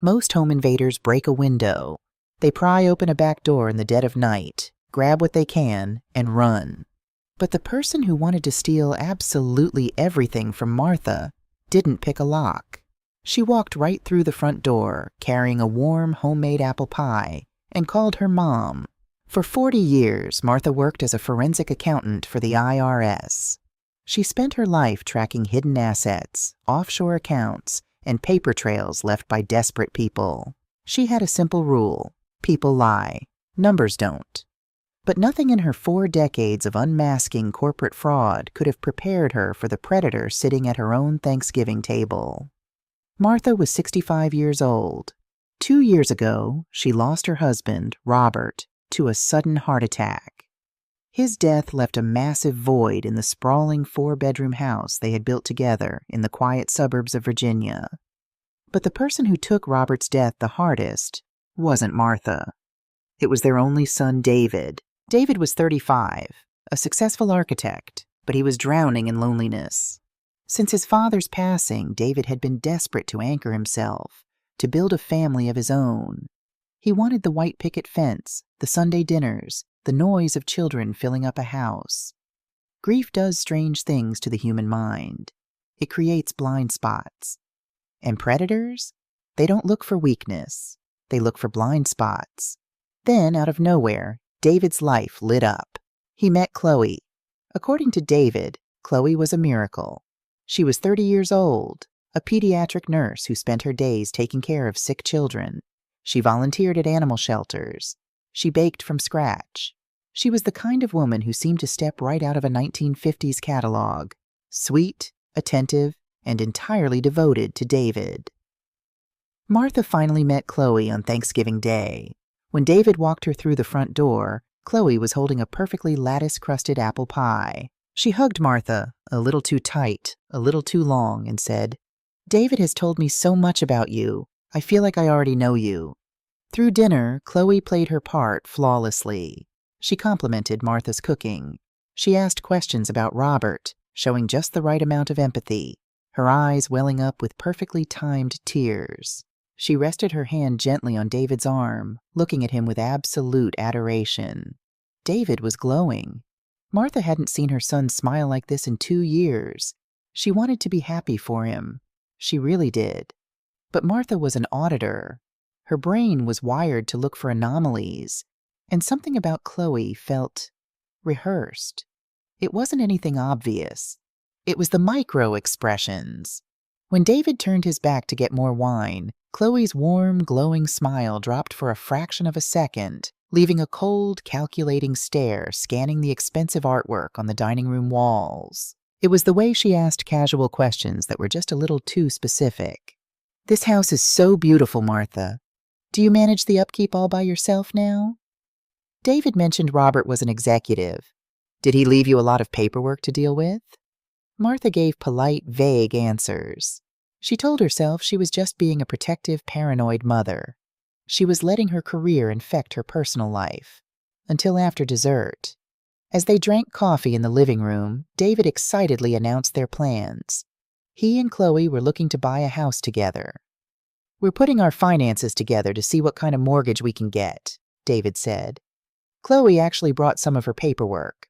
Most home invaders break a window. They pry open a back door in the dead of night, grab what they can, and run. But the person who wanted to steal absolutely everything from Martha didn't pick a lock. She walked right through the front door, carrying a warm, homemade apple pie, and called her mom. For 40 years, Martha worked as a forensic accountant for the IRS. She spent her life tracking hidden assets, offshore accounts, and paper trails left by desperate people. She had a simple rule: people lie, numbers don't. But nothing in her 4 decades of unmasking corporate fraud could have prepared her for the predator sitting at her own Thanksgiving table. Martha was 65 years old. 2 years ago, she lost her husband, Robert, to a sudden heart attack. His death left a massive void in the sprawling 4-bedroom house they had built together in the quiet suburbs of Virginia. But the person who took Robert's death the hardest wasn't Martha. It was their only son, David. David was 35, a successful architect, but he was drowning in loneliness. Since his father's passing, David had been desperate to anchor himself, to build a family of his own. He wanted the white picket fence, the Sunday dinners, the noise of children filling up a house. Grief does strange things to the human mind. It creates blind spots. And predators? They don't look for weakness. They look for blind spots. Then, out of nowhere, David's life lit up. He met Chloe. According to David, Chloe was a miracle. She was 30 years old, a pediatric nurse who spent her days taking care of sick children. She volunteered at animal shelters. She baked from scratch. She was the kind of woman who seemed to step right out of a 1950s catalog, sweet, attentive, and entirely devoted to David. Martha finally met Chloe on Thanksgiving Day. When David walked her through the front door, Chloe was holding a perfectly lattice-crusted apple pie. She hugged Martha, a little too tight, a little too long, and said, "David has told me so much about you. I feel like I already know you." Through dinner, Chloe played her part flawlessly. She complimented Martha's cooking. She asked questions about Robert, showing just the right amount of empathy, her eyes welling up with perfectly timed tears. She rested her hand gently on David's arm, looking at him with absolute adoration. David was glowing. Martha hadn't seen her son smile like this in 2 years. She wanted to be happy for him. She really did. But Martha was an auditor. Her brain was wired to look for anomalies, and something about Chloe felt rehearsed. It wasn't anything obvious. It was the micro-expressions. When David turned his back to get more wine, Chloe's warm, glowing smile dropped for a fraction of a second, leaving a cold, calculating stare scanning the expensive artwork on the dining room walls. It was the way she asked casual questions that were just a little too specific. "This house is so beautiful, Martha. Do you manage the upkeep all by yourself now?" David mentioned Robert was an executive. "Did he leave you a lot of paperwork to deal with?" Martha gave polite, vague answers. She told herself she was just being a protective, paranoid mother. She was letting her career infect her personal life. Until after dessert. As they drank coffee in the living room, David excitedly announced their plans. He and Chloe were looking to buy a house together. "We're putting our finances together to see what kind of mortgage we can get," David said. Chloe actually brought some of her paperwork.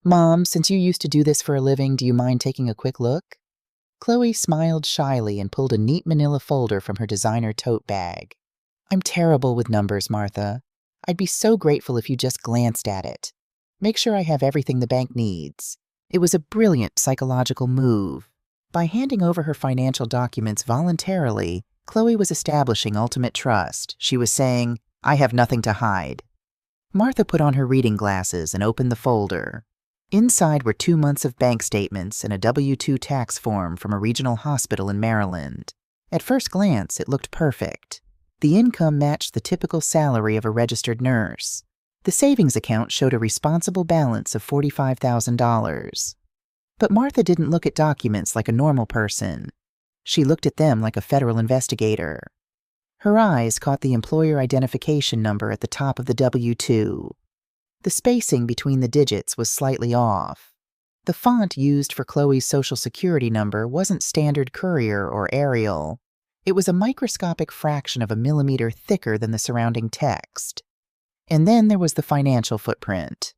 "Mom, since you used to do this for a living, do you mind taking a quick look?" Chloe smiled shyly and pulled a neat manila folder from her designer tote bag. "I'm terrible with numbers, Martha. I'd be so grateful if you just glanced at it. Make sure I have everything the bank needs." It was a brilliant psychological move. By handing over her financial documents voluntarily, Chloe was establishing ultimate trust. She was saying, "I have nothing to hide." Martha put on her reading glasses and opened the folder. Inside were 2 months of bank statements and a W-2 tax form from a regional hospital in Maryland. At first glance, it looked perfect. The income matched the typical salary of a registered nurse. The savings account showed a responsible balance of $45,000. But Martha didn't look at documents like a normal person. She looked at them like a federal investigator. Her eyes caught the employer identification number at the top of the W-2. The spacing between the digits was slightly off. The font used for Chloe's Social Security number wasn't standard Courier or Arial. It was a microscopic fraction of a millimeter thicker than the surrounding text. And then there was the financial footprint.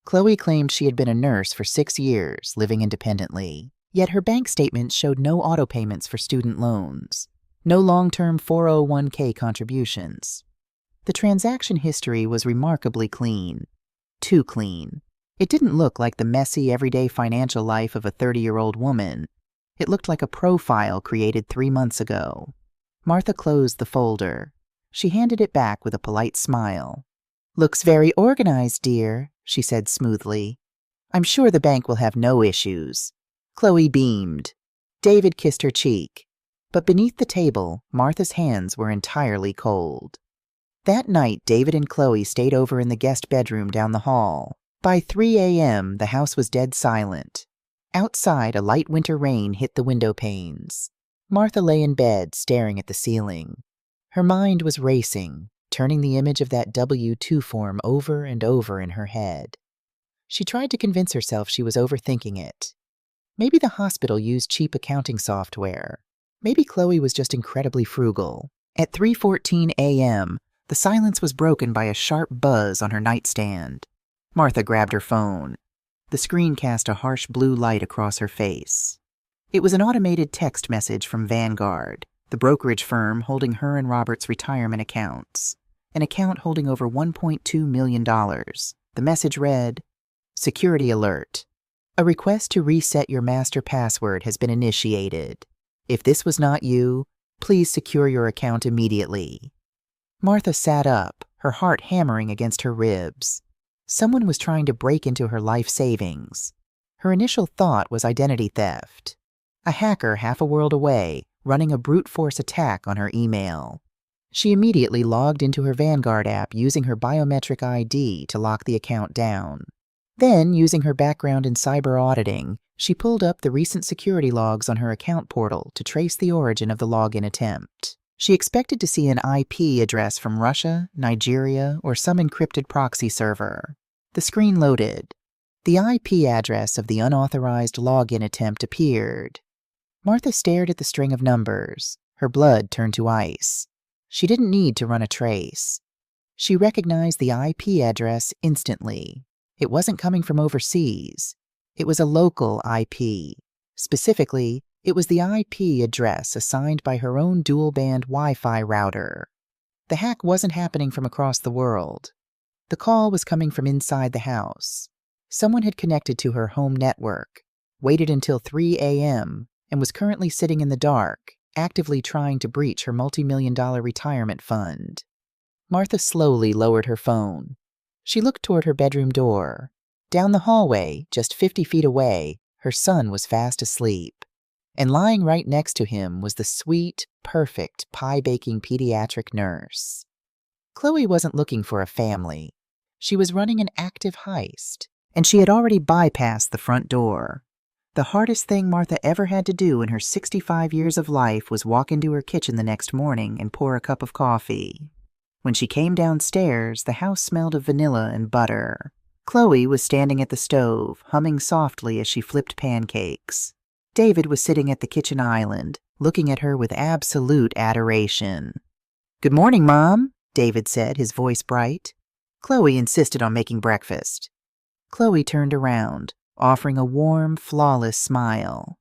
Chloe claimed she had been a nurse for 6 years, living independently, yet her bank statements showed no auto payments for student loans, no long-term 401k contributions. The transaction history was remarkably clean. Too clean. It didn't look like the messy, everyday financial life of a 30-year-old woman. It looked like a profile created 3 months ago. Martha closed the folder. She handed it back with a polite smile. "Looks very organized, dear," she said smoothly. "I'm sure the bank will have no issues." Chloe beamed. David kissed her cheek. But beneath the table, Martha's hands were entirely cold. That night, David and Chloe stayed over in the guest bedroom down the hall. By 3 a.m., the house was dead silent. Outside, a light winter rain hit the window panes. Martha lay in bed, staring at the ceiling. Her mind was racing, turning the image of that W-2 form over and over in her head. She tried to convince herself she was overthinking it. Maybe the hospital used cheap accounting software. Maybe Chloe was just incredibly frugal. At 3:14 a.m., the silence was broken by a sharp buzz on her nightstand. Martha grabbed her phone. The screen cast a harsh blue light across her face. It was an automated text message from Vanguard, the brokerage firm holding her and Robert's retirement accounts, an account holding over $1.2 million. The message read, "Security alert. A request to reset your master password has been initiated. If this was not you, please secure your account immediately." Martha sat up, her heart hammering against her ribs. Someone was trying to break into her life savings. Her initial thought was identity theft. A hacker half a world away, running a brute force attack on her email. She immediately logged into her Vanguard app using her biometric ID to lock the account down. Then, using her background in cyber auditing, she pulled up the recent security logs on her account portal to trace the origin of the login attempt. She expected to see an IP address from Russia, Nigeria, or some encrypted proxy server. The screen loaded. The IP address of the unauthorized login attempt appeared. Martha stared at the string of numbers. Her blood turned to ice. She didn't need to run a trace. She recognized the IP address instantly. It wasn't coming from overseas. It was a local IP. Specifically, it was the IP address assigned by her own dual-band Wi-Fi router. The hack wasn't happening from across the world. The call was coming from inside the house. Someone had connected to her home network, waited until 3 a.m., and was currently sitting in the dark, actively trying to breach her multi-million-dollar retirement fund. Martha slowly lowered her phone. She looked toward her bedroom door. Down the hallway, just 50 feet away, her son was fast asleep. And lying right next to him was the sweet, perfect, pie-baking pediatric nurse. Chloe wasn't looking for a family. She was running an active heist, and she had already bypassed the front door. The hardest thing Martha ever had to do in her 65 years of life was walk into her kitchen the next morning and pour a cup of coffee. When she came downstairs, the house smelled of vanilla and butter. Chloe was standing at the stove, humming softly as she flipped pancakes. David was sitting at the kitchen island, looking at her with absolute adoration. "Good morning, Mom," David said, his voice bright. Chloe insisted on making breakfast. Chloe turned around, offering a warm, flawless smile.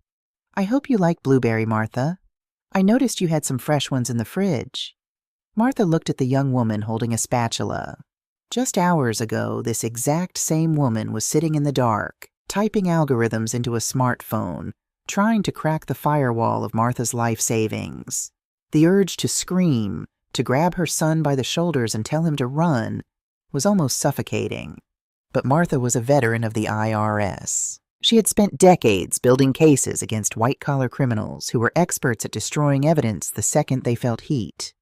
"I hope you like blueberry, Martha. I noticed you had some fresh ones in the fridge." Martha looked at the young woman holding a spatula. Just hours ago, this exact same woman was sitting in the dark, typing algorithms into a smartphone, trying to crack the firewall of Martha's life savings. The urge to scream, to grab her son by the shoulders and tell him to run, was almost suffocating. But Martha was a veteran of the IRS. She had spent decades building cases against white-collar criminals who were experts at destroying evidence the second they felt heat.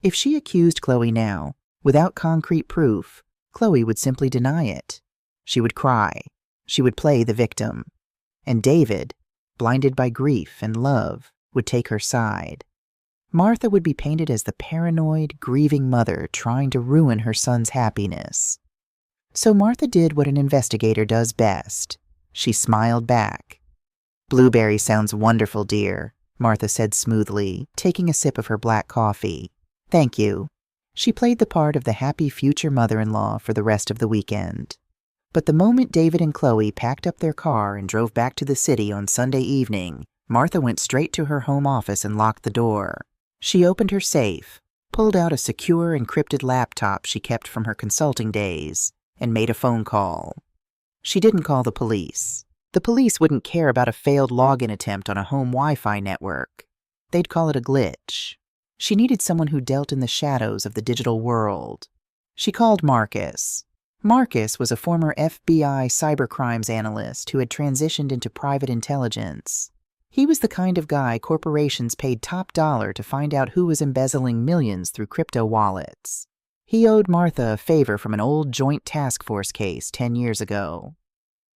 If she accused Chloe now, without concrete proof, Chloe would simply deny it. She would cry. She would play the victim. And David, blinded by grief and love, would take her side. Martha would be painted as the paranoid, grieving mother trying to ruin her son's happiness. So Martha did what an investigator does best. She smiled back. "Blueberry sounds wonderful, dear," Martha said smoothly, taking a sip of her black coffee. Thank you. She played the part of the happy future mother-in-law for the rest of the weekend. But the moment David and Chloe packed up their car and drove back to the city on Sunday evening, Martha went straight to her home office and locked the door. She opened her safe, pulled out a secure encrypted laptop she kept from her consulting days, and made a phone call. She didn't call the police. The police wouldn't care about a failed login attempt on a home Wi-Fi network. They'd call it a glitch. She needed someone who dealt in the shadows of the digital world. She called Marcus. Marcus was a former FBI cybercrimes analyst who had transitioned into private intelligence. He was the kind of guy corporations paid top dollar to find out who was embezzling millions through crypto wallets. He owed Martha a favor from an old joint task force case 10 years ago.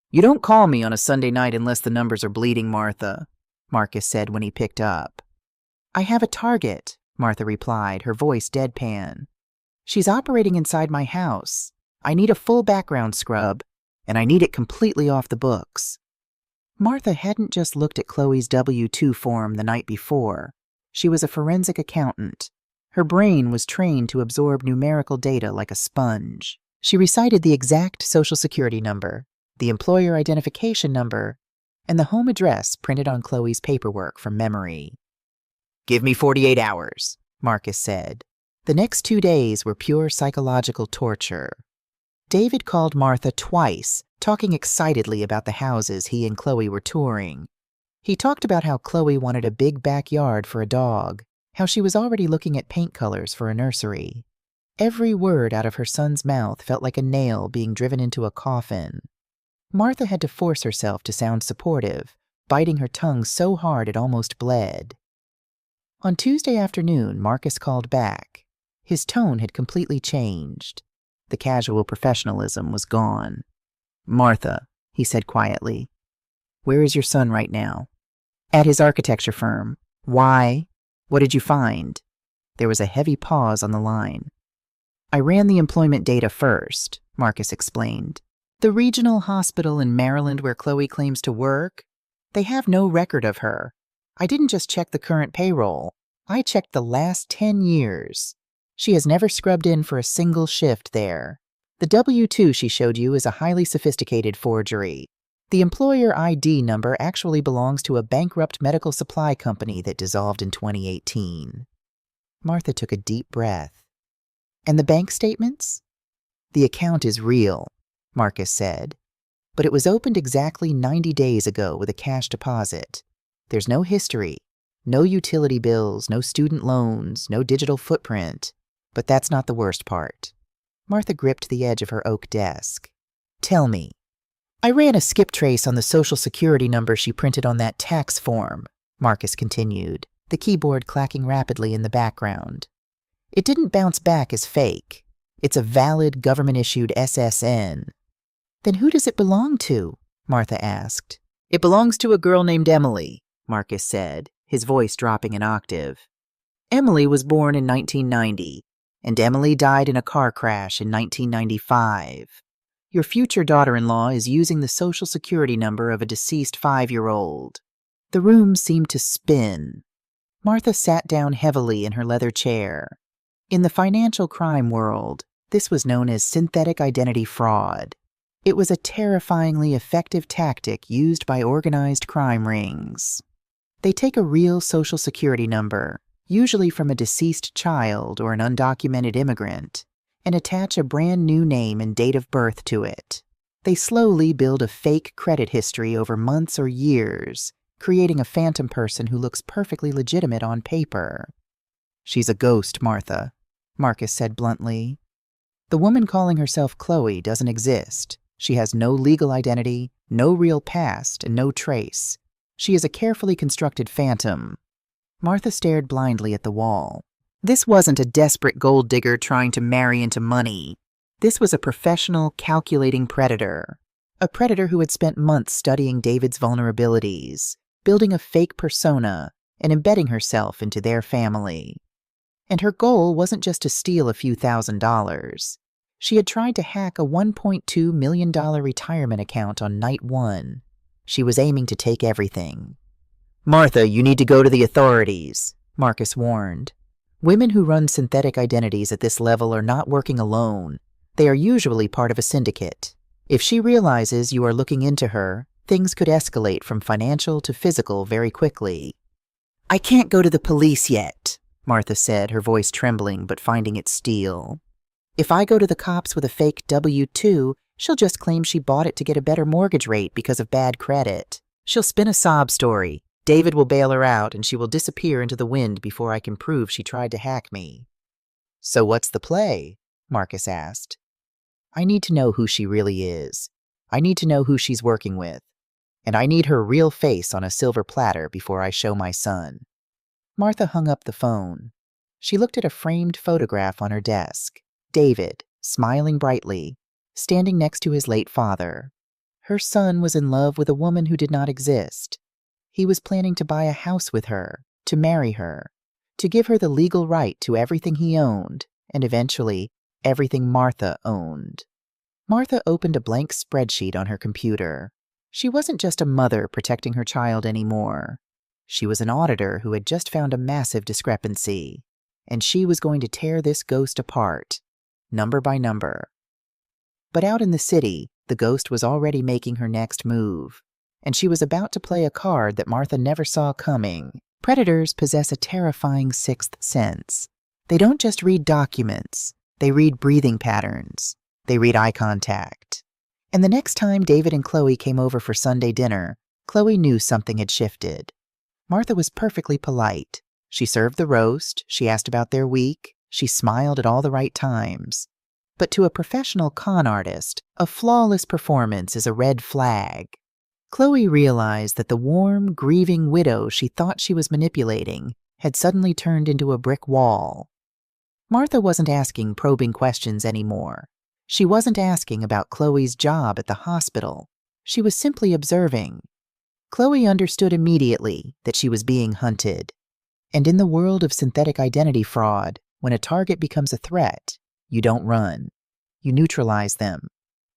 "You don't call me on a Sunday night unless the numbers are bleeding, Martha," Marcus said when he picked up. "I have a target," Martha replied, her voice deadpan. "She's operating inside my house. I need a full background scrub, and I need it completely off the books." Martha hadn't just looked at Chloe's W-2 form the night before. She was a forensic accountant. Her brain was trained to absorb numerical data like a sponge. She recited the exact Social Security number, the employer identification number, and the home address printed on Chloe's paperwork from memory. "Give me 48 hours, Marcus said. The next 2 days were pure psychological torture. David called Martha twice, talking excitedly about the houses he and Chloe were touring. He talked about how Chloe wanted a big backyard for a dog, how she was already looking at paint colors for a nursery. Every word out of her son's mouth felt like a nail being driven into a coffin. Martha had to force herself to sound supportive, biting her tongue so hard it almost bled. On Tuesday afternoon, Marcus called back. His tone had completely changed. The casual professionalism was gone. "Martha," he said quietly, "where is your son right now?" "At his architecture firm." "Why? What did you find?" There was a heavy pause on the line. "I ran the employment data first," Marcus explained. "The regional hospital in Maryland where Chloe claims to work, they have no record of her. I didn't just check the current payroll. I checked the last 10 years. She has never scrubbed in for a single shift there. The W-2 she showed you is a highly sophisticated forgery. The employer ID number actually belongs to a bankrupt medical supply company that dissolved in 2018. Martha took a deep breath. "And the bank statements?" "The account is real," Marcus said, "but it was opened exactly 90 days ago with a cash deposit. There's no history, no utility bills, no student loans, no digital footprint. But that's not the worst part." Martha gripped the edge of her oak desk. "Tell me." "I ran a skip trace on the Social Security number she printed on that tax form," Marcus continued, the keyboard clacking rapidly in the background. "It didn't bounce back as fake. It's a valid government-issued SSN." "Then who does it belong to?" Martha asked. "It belongs to a girl named Emily," Marcus said, his voice dropping an octave. "Emily was born in 1990. And Emily died in a car crash in 1995. Your future daughter-in-law is using the Social Security number of a deceased 5-year-old. The room seemed to spin. Martha sat down heavily in her leather chair. In the financial crime world, this was known as synthetic identity fraud. It was a terrifyingly effective tactic used by organized crime rings. They take a real Social Security number, usually from a deceased child or an undocumented immigrant, and attach a brand new name and date of birth to it. They slowly build a fake credit history over months or years, creating a phantom person who looks perfectly legitimate on paper. "She's a ghost, Martha," Marcus said bluntly. "The woman calling herself Chloe doesn't exist. She has no legal identity, no real past, and no trace. She is a carefully constructed phantom." Martha stared blindly at the wall. This wasn't a desperate gold digger trying to marry into money. This was a professional, calculating predator. A predator who had spent months studying David's vulnerabilities, building a fake persona, and embedding herself into their family. And her goal wasn't just to steal a few $1,000s. She had tried to hack a $1.2 million retirement account on night 1. She was aiming to take everything. "Martha, you need to go to the authorities," Marcus warned. Women who run synthetic identities at this level are not working alone. They are usually part of a syndicate. If she realizes you are looking into her, things could escalate from financial to physical very quickly. "I can't go to the police yet," Martha said, her voice trembling but finding its steel. "If I go to the cops with a fake W-2, she'll just claim she bought it to get a better mortgage rate because of bad credit. She'll spin a sob story. David will bail her out and she will disappear into the wind before I can prove she tried to hack me." "So what's the play?" Marcus asked. "I need to know who she really is. I need to know who she's working with. And I need her real face on a silver platter before I show my son." Martha hung up the phone. She looked at a framed photograph on her desk. David, smiling brightly, standing next to his late father. Her son was in love with a woman who did not exist. He was planning to buy a house with her, to marry her, to give her the legal right to everything he owned, and eventually, everything Martha owned. Martha opened a blank spreadsheet on her computer. She wasn't just a mother protecting her child anymore. She was an auditor who had just found a massive discrepancy, and she was going to tear this ghost apart, number by number. But out in the city, the ghost was already making her next move, and she was about to play a card that Martha never saw coming. Predators possess a terrifying sixth sense. They don't just read documents, they read breathing patterns, they read eye contact. And the next time David and Chloe came over for Sunday dinner, Chloe knew something had shifted. Martha was perfectly polite. She served the roast, she asked about their week, she smiled at all the right times. But to a professional con artist, a flawless performance is a red flag. Chloe realized that the warm, grieving widow she thought she was manipulating had suddenly turned into a brick wall. Martha wasn't asking probing questions anymore. She wasn't asking about Chloe's job at the hospital. She was simply observing. Chloe understood immediately that she was being hunted. And in the world of synthetic identity fraud, when a target becomes a threat, you don't run. You neutralize them.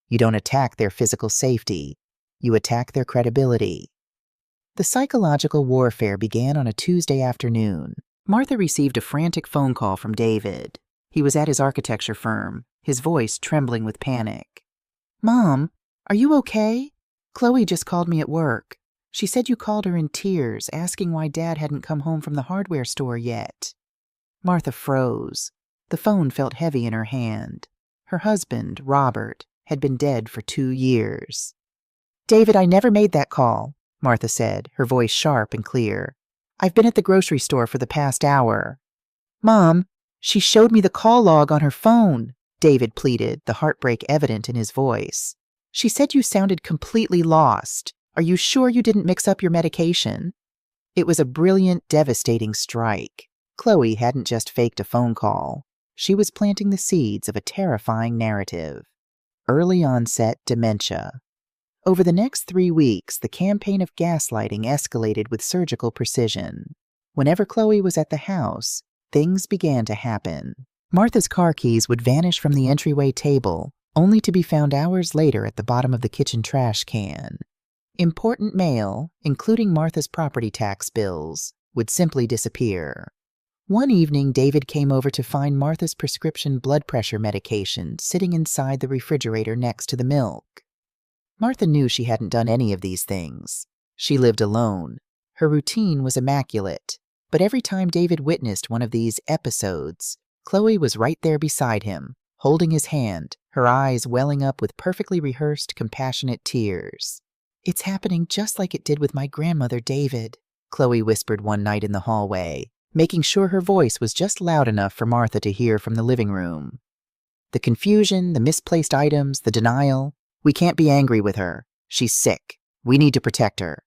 You don't attack their physical safety. You attack their credibility. The psychological warfare began on a Tuesday afternoon. Martha received a frantic phone call from David. He was at his architecture firm, his voice trembling with panic. "Mom, are you okay? Chloe just called me at work. She said you called her in tears, asking why Dad hadn't come home from the hardware store yet." Martha froze. The phone felt heavy in her hand. Her husband, Robert, had been dead for 2 years. "David, I never made that call," Martha said, her voice sharp and clear. "I've been at the grocery store for the past hour." "Mom, she showed me the call log on her phone," David pleaded, the heartbreak evident in his voice. "She said you sounded completely lost. Are you sure you didn't mix up your medication?" It was a brilliant, devastating strike. Chloe hadn't just faked a phone call. She was planting the seeds of a terrifying narrative. Early onset dementia. Over the next 3 weeks, the campaign of gaslighting escalated with surgical precision. Whenever Chloe was at the house, things began to happen. Martha's car keys would vanish from the entryway table, only to be found hours later at the bottom of the kitchen trash can. Important mail, including Martha's property tax bills, would simply disappear. One evening, David came over to find Martha's prescription blood pressure medication sitting inside the refrigerator next to the milk. Martha knew she hadn't done any of these things. She lived alone. Her routine was immaculate, but every time David witnessed one of these episodes, Chloe was right there beside him, holding his hand, her eyes welling up with perfectly rehearsed, compassionate tears. "It's happening just like it did with my grandmother, David," Chloe whispered one night in the hallway, making sure her voice was just loud enough for Martha to hear from the living room. The confusion, the misplaced items, the denial. "We can't be angry with her. She's sick. We need to protect her."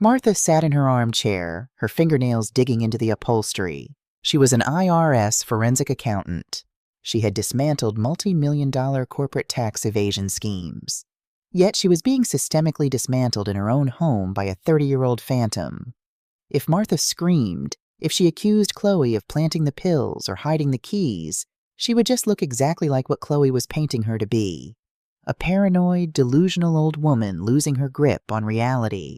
Martha sat in her armchair, her fingernails digging into the upholstery. She was an IRS forensic accountant. She had dismantled multi-million-dollar corporate tax evasion schemes. Yet she was being systemically dismantled in her own home by a 30-year-old phantom. If Martha screamed, if she accused Chloe of planting the pills or hiding the keys, she would just look exactly like what Chloe was painting her to be. A paranoid, delusional old woman losing her grip on reality.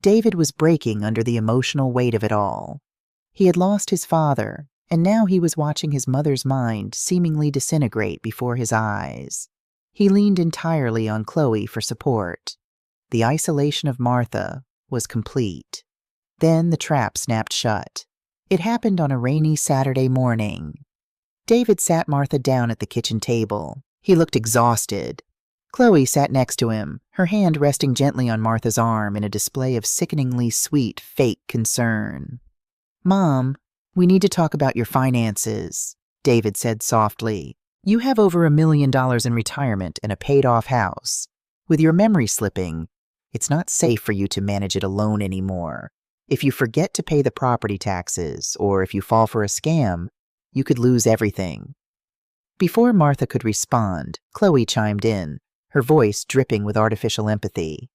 David was breaking under the emotional weight of it all. He had lost his father, and now he was watching his mother's mind seemingly disintegrate before his eyes. He leaned entirely on Chloe for support. The isolation of Martha was complete. Then the trap snapped shut. It happened on a rainy Saturday morning. David sat Martha down at the kitchen table. He looked exhausted. Chloe sat next to him, her hand resting gently on Martha's arm in a display of sickeningly sweet, fake concern. "Mom, we need to talk about your finances," David said softly. "You have over $1 million in retirement and a paid-off house. With your memory slipping, it's not safe for you to manage it alone anymore. If you forget to pay the property taxes, or if you fall for a scam, you could lose everything." Before Martha could respond, Chloe chimed in, her voice dripping with artificial empathy.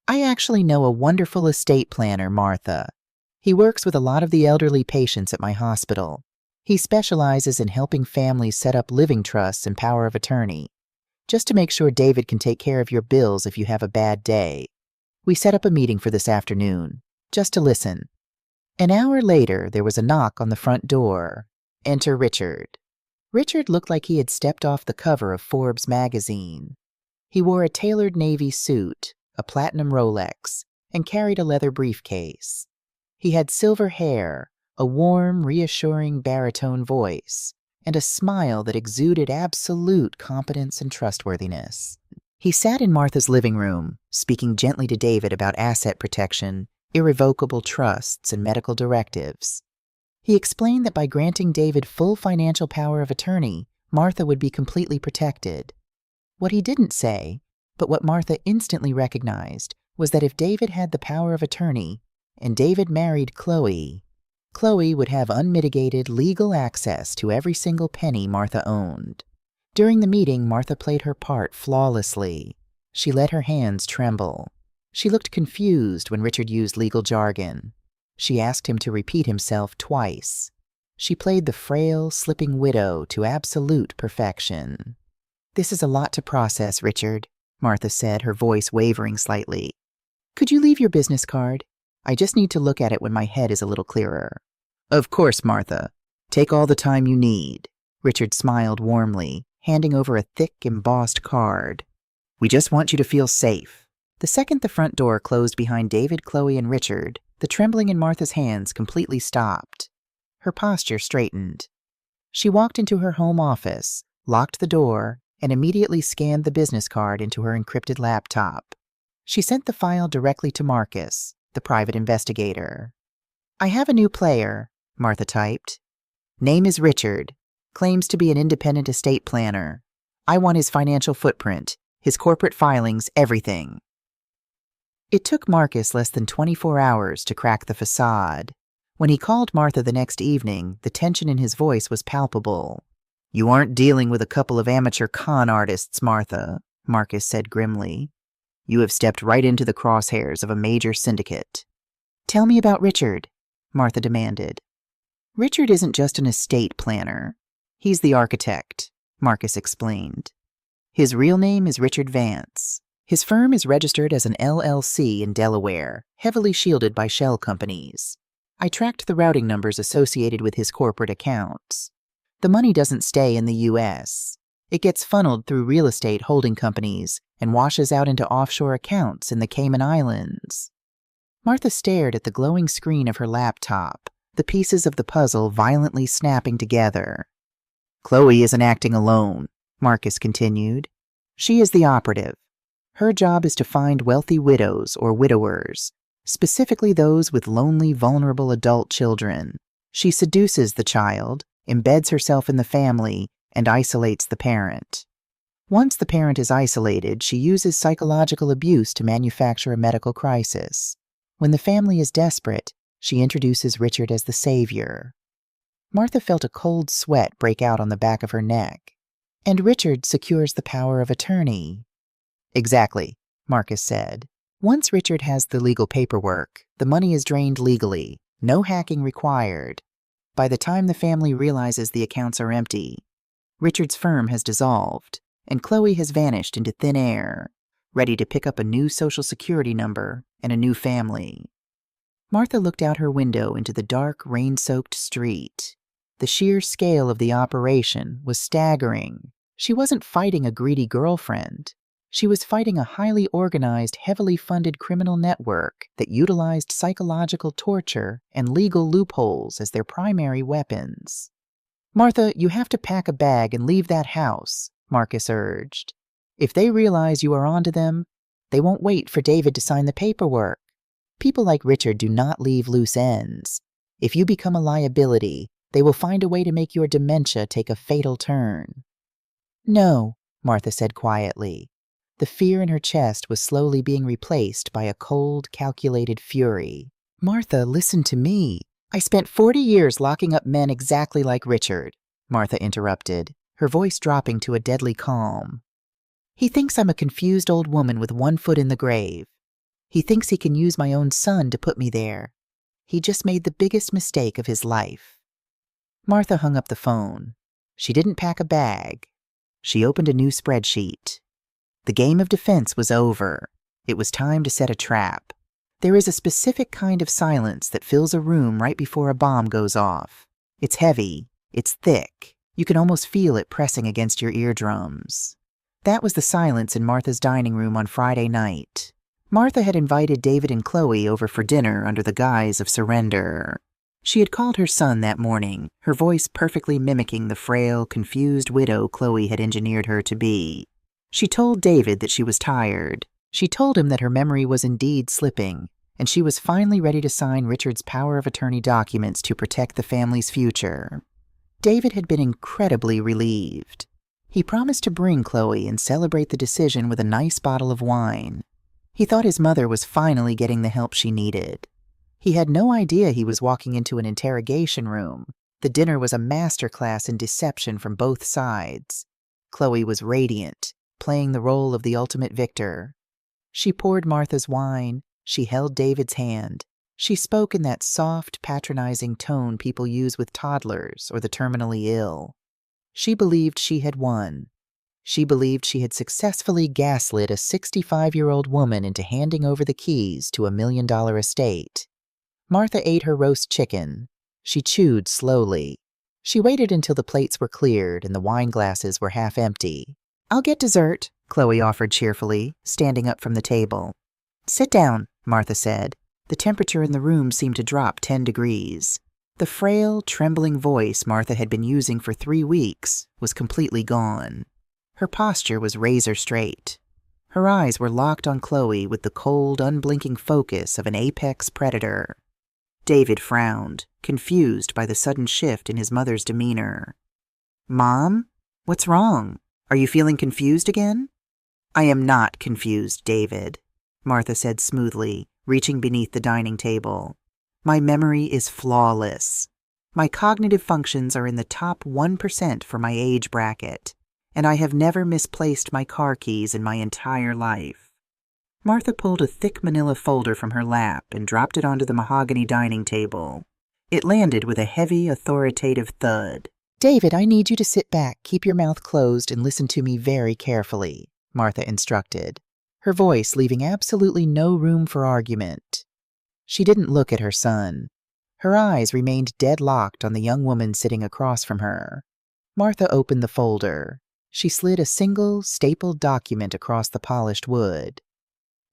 "I actually know a wonderful estate planner, Martha. He works with a lot of the elderly patients at my hospital. He specializes in helping families set up living trusts and power of attorney, just to make sure David can take care of your bills if you have a bad day. We set up a meeting for this afternoon, just to listen." An hour later, there was a knock on the front door. Enter Richard. Richard looked like he had stepped off the cover of Forbes magazine. He wore a tailored navy suit, a platinum Rolex, and carried a leather briefcase. He had silver hair, a warm, reassuring baritone voice, and a smile that exuded absolute competence and trustworthiness. He sat in Martha's living room, speaking gently to David about asset protection, irrevocable trusts, and medical directives. He explained that by granting David full financial power of attorney, Martha would be completely protected. What he didn't say, but what Martha instantly recognized, was that if David had the power of attorney, and David married Chloe, Chloe would have unmitigated legal access to every single penny Martha owned. During the meeting, Martha played her part flawlessly. She let her hands tremble. She looked confused when Richard used legal jargon. She asked him to repeat himself twice. She played the frail, slipping widow to absolute perfection. "This is a lot to process, Richard," Martha said, her voice wavering slightly. "Could you leave your business card? I just need to look at it when my head is a little clearer." "Of course, Martha. Take all the time you need." Richard smiled warmly, handing over a thick, embossed card. "We just want you to feel safe." The second the front door closed behind David, Chloe, and Richard, the trembling in Martha's hands completely stopped. Her posture straightened. She walked into her home office, locked the door, and immediately scanned the business card into her encrypted laptop. She sent the file directly to Marcus, the private investigator. "I have a new player," Martha typed. "Name is Richard. Claims to be an independent estate planner. I want his financial footprint, his corporate filings, everything." It took Marcus less than 24 hours to crack the facade. When he called Martha the next evening, the tension in his voice was palpable. "You aren't dealing with a couple of amateur con artists, Martha," Marcus said grimly. "You have stepped right into the crosshairs of a major syndicate." "Tell me about Richard," Martha demanded. "Richard isn't just an estate planner. He's the architect," Marcus explained. "His real name is Richard Vance. His firm is registered as an LLC in Delaware, heavily shielded by shell companies. I tracked the routing numbers associated with his corporate accounts. The money doesn't stay in the U.S. It gets funneled through real estate holding companies and washes out into offshore accounts in the Cayman Islands." Martha stared at the glowing screen of her laptop, the pieces of the puzzle violently snapping together. "Chloe isn't acting alone," Marcus continued. "She is the operative. Her job is to find wealthy widows or widowers, specifically those with lonely, vulnerable adult children. She seduces the child, embeds herself in the family, and isolates the parent. Once the parent is isolated, she uses psychological abuse to manufacture a medical crisis. When the family is desperate, she introduces Richard as the savior." Martha felt a cold sweat break out on the back of her neck. "And Richard secures the power of attorney." "Exactly," Marcus said. "Once Richard has the legal paperwork, the money is drained legally, no hacking required. By the time the family realizes the accounts are empty, Richard's firm has dissolved, and Chloe has vanished into thin air, ready to pick up a new Social Security number and a new family. Martha looked out her window into the dark, rain-soaked street. The sheer scale of the operation was staggering. She wasn't fighting a greedy girlfriend. She was fighting a highly organized, heavily funded criminal network that utilized psychological torture and legal loopholes as their primary weapons. "Martha, you have to pack a bag and leave that house," Marcus urged. "If they realize you are onto them, they won't wait for David to sign the paperwork. People like Richard do not leave loose ends. If you become a liability, they will find a way to make your dementia take a fatal turn." "No," Martha said quietly. The fear in her chest was slowly being replaced by a cold, calculated fury. "Martha, listen to me. I spent 40 years locking up men exactly like Richard," Martha interrupted, her voice dropping to a deadly calm. "He thinks I'm a confused old woman with one foot in the grave. He thinks he can use my own son to put me there. He just made the biggest mistake of his life." Martha hung up the phone. She didn't pack a bag. She opened a new spreadsheet. The game of defense was over. It was time to set a trap. There is a specific kind of silence that fills a room right before a bomb goes off. It's heavy. It's thick. You can almost feel it pressing against your eardrums. That was the silence in Martha's dining room on Friday night. Martha had invited David and Chloe over for dinner under the guise of surrender. She had called her son that morning, her voice perfectly mimicking the frail, confused widow Chloe had engineered her to be. She told David that she was tired. She told him that her memory was indeed slipping, and she was finally ready to sign Richard's power of attorney documents to protect the family's future. David had been incredibly relieved. He promised to bring Chloe and celebrate the decision with a nice bottle of wine. He thought his mother was finally getting the help she needed. He had no idea he was walking into an interrogation room. The dinner was a masterclass in deception from both sides. Chloe was radiant, playing the role of the ultimate victor. She poured Martha's wine. She held David's hand. She spoke in that soft, patronizing tone people use with toddlers or the terminally ill. She believed she had won. She believed she had successfully gaslit a 65-year-old woman into handing over the keys to $1 million estate. Martha ate her roast chicken. She chewed slowly. She waited until the plates were cleared and the wine glasses were half empty. "I'll get dessert," Chloe offered cheerfully, standing up from the table. "Sit down," Martha said. The temperature in the room seemed to drop 10 degrees. The frail, trembling voice Martha had been using for 3 weeks was completely gone. Her posture was razor straight. Her eyes were locked on Chloe with the cold, unblinking focus of an apex predator. David frowned, confused by the sudden shift in his mother's demeanor. "Mom? What's wrong? Are you feeling confused again?" "I am not confused, David," Martha said smoothly, reaching beneath the dining table. "My memory is flawless. My cognitive functions are in the top 1% for my age bracket, and I have never misplaced my car keys in my entire life." Martha pulled a thick manila folder from her lap and dropped it onto the mahogany dining table. It landed with a heavy, authoritative thud. "David, I need you to sit back, keep your mouth closed, and listen to me very carefully," Martha instructed, her voice leaving absolutely no room for argument. She didn't look at her son. Her eyes remained deadlocked on the young woman sitting across from her. Martha opened the folder. She slid a single, stapled document across the polished wood.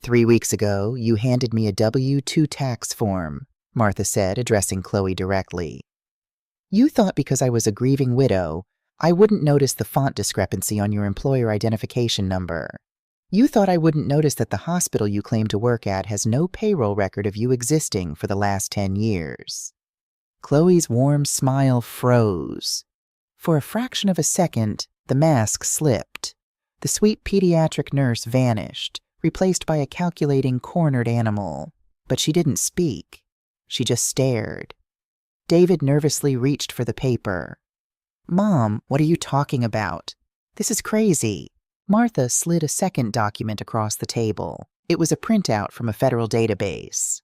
"3 weeks ago, you handed me a W-2 tax form," Martha said, addressing Chloe directly. "You thought because I was a grieving widow, I wouldn't notice the font discrepancy on your employer identification number. You thought I wouldn't notice that the hospital you claim to work at has no payroll record of you existing for the last 10 years. Chloe's warm smile froze. For a fraction of a second, the mask slipped. The sweet pediatric nurse vanished, replaced by a calculating, cornered animal. But she didn't speak. She just stared. David nervously reached for the paper. "Mom, what are you talking about? This is crazy." Martha slid a second document across the table. It was a printout from a federal database.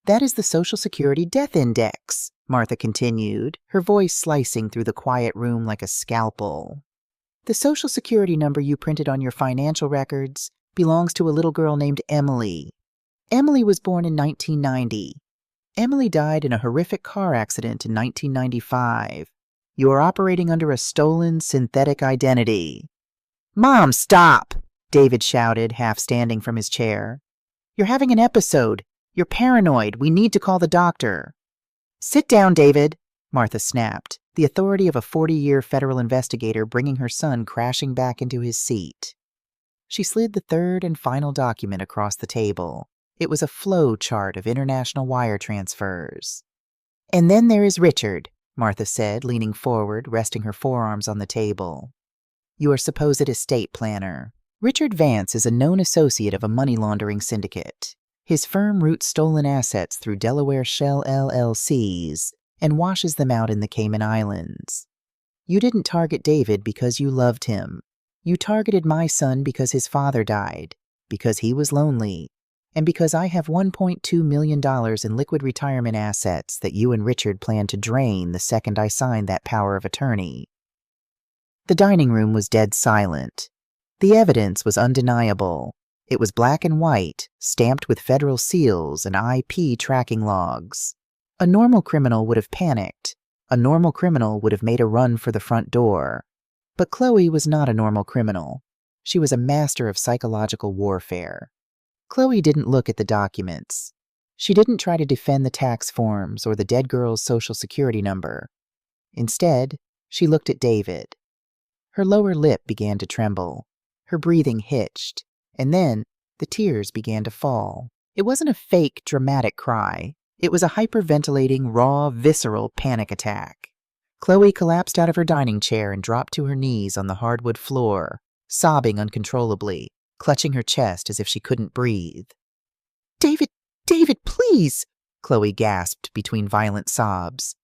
"That is the Social Security Death Index," Martha continued, her voice slicing through the quiet room like a scalpel. "The Social Security number you printed on your financial records belongs to a little girl named Emily. Emily was born in 1990. Emily died in a horrific car accident in 1995. You are operating under a stolen synthetic identity." "Mom, stop!" David shouted, half standing from his chair. "You're having an episode. You're paranoid. We need to call the doctor." "Sit down, David," Martha snapped, the authority of a 40-year federal investigator bringing her son crashing back into his seat. She slid the third and final document across the table. It was a flow chart of international wire transfers. "And then there is Richard," Martha said, leaning forward, resting her forearms on the table. "Your supposed estate planner. Richard Vance is a known associate of a money laundering syndicate. His firm routes stolen assets through Delaware Shell LLCs and washes them out in the Cayman Islands. You didn't target David because you loved him. You targeted my son because his father died, because he was lonely, and because I have $1.2 million in liquid retirement assets that you and Richard plan to drain the second I sign that power of attorney." The dining room was dead silent. The evidence was undeniable. It was black and white, stamped with federal seals and IP tracking logs. A normal criminal would have panicked. A normal criminal would have made a run for the front door. But Chloe was not a normal criminal. She was a master of psychological warfare. Chloe didn't look at the documents. She didn't try to defend the tax forms or the dead girl's social security number. Instead, she looked at David. Her lower lip began to tremble. Her breathing hitched. And then the tears began to fall. It wasn't a fake, dramatic cry. It was a hyperventilating, raw, visceral panic attack. Chloe collapsed out of her dining chair and dropped to her knees on the hardwood floor, sobbing uncontrollably, clutching her chest as if she couldn't breathe. David, please!" Chloe gasped between violent sobs.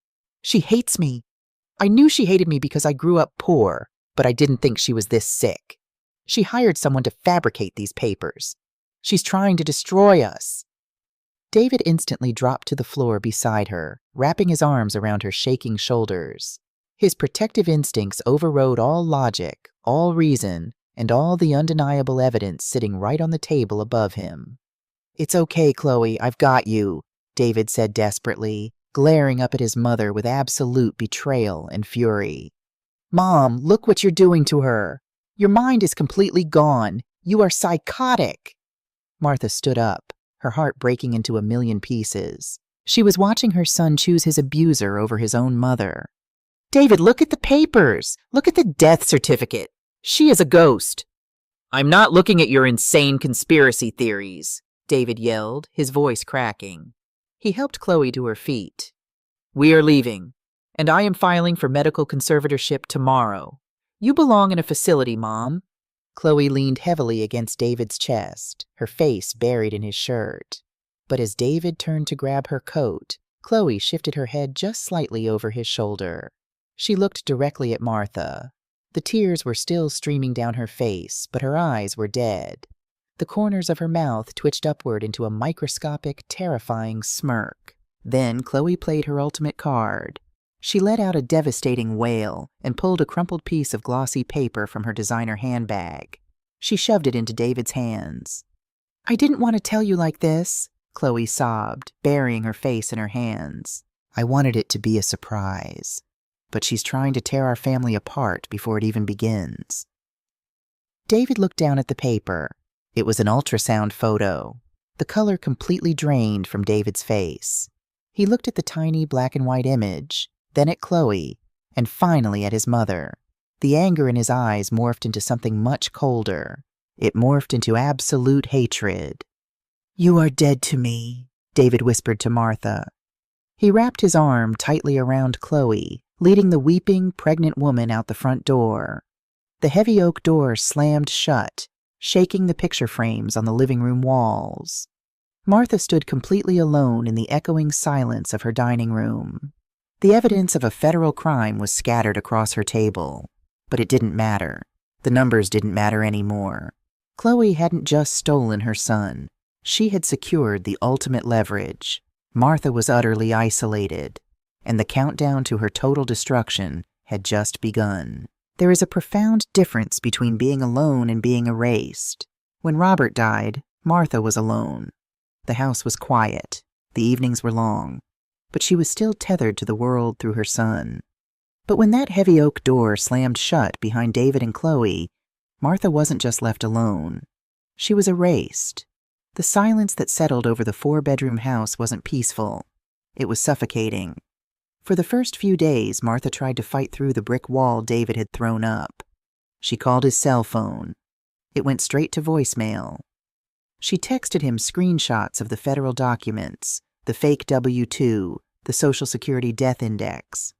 "She hates me. I knew she hated me because I grew up poor, but I didn't think she was this sick. She hired someone to fabricate these papers. She's trying to destroy us." David instantly dropped to the floor beside her, wrapping his arms around her shaking shoulders. His protective instincts overrode all logic, all reason, and all the undeniable evidence sitting right on the table above him. "It's okay, Chloe, I've got you," David said desperately, glaring up at his mother with absolute betrayal and fury. "Mom, look what you're doing to her. Your mind is completely gone. You are psychotic." Martha stood up, her heart breaking into a million pieces. She was watching her son choose his abuser over his own mother. "David, look at the papers. Look at the death certificate. She is a ghost." "I'm not looking at your insane conspiracy theories," David yelled, his voice cracking. He helped Chloe to her feet. "We are leaving, and I am filing for medical conservatorship tomorrow. You belong in a facility, Mom." Chloe leaned heavily against David's chest, her face buried in his shirt. But as David turned to grab her coat, Chloe shifted her head just slightly over his shoulder. She looked directly at Martha. The tears were still streaming down her face, but her eyes were dead. The corners of her mouth twitched upward into a microscopic, terrifying smirk. Then Chloe played her ultimate card. She let out a devastating wail and pulled a crumpled piece of glossy paper from her designer handbag. She shoved it into David's hands. "I didn't want to tell you like this," Chloe sobbed, burying her face in her hands. "I wanted it to be a surprise. But she's trying to tear our family apart before it even begins." David looked down at the paper. It was an ultrasound photo, the color completely drained from David's face. He looked at the tiny black and white image, then at Chloe, and finally at his mother. The anger in his eyes morphed into something much colder. It morphed into absolute hatred. "You are dead to me," David whispered to Martha. He wrapped his arm tightly around Chloe, leading the weeping, pregnant woman out the front door. The heavy oak door slammed shut, shaking the picture frames on the living room walls. Martha stood completely alone in the echoing silence of her dining room. The evidence of a federal crime was scattered across her table, but it didn't matter. The numbers didn't matter anymore. Chloe hadn't just stolen her son. She had secured the ultimate leverage. Martha was utterly isolated, and the countdown to her total destruction had just begun. There is a profound difference between being alone and being erased. When Robert died, Martha was alone. The house was quiet. The evenings were long. But she was still tethered to the world through her son. But when that heavy oak door slammed shut behind David and Chloe, Martha wasn't just left alone. She was erased. The silence that settled over the 4-bedroom house wasn't peaceful. It was suffocating. For the first few days, Martha tried to fight through the brick wall David had thrown up. She called his cell phone. It went straight to voicemail. She texted him screenshots of the federal documents, the fake W-2, the Social Security death index.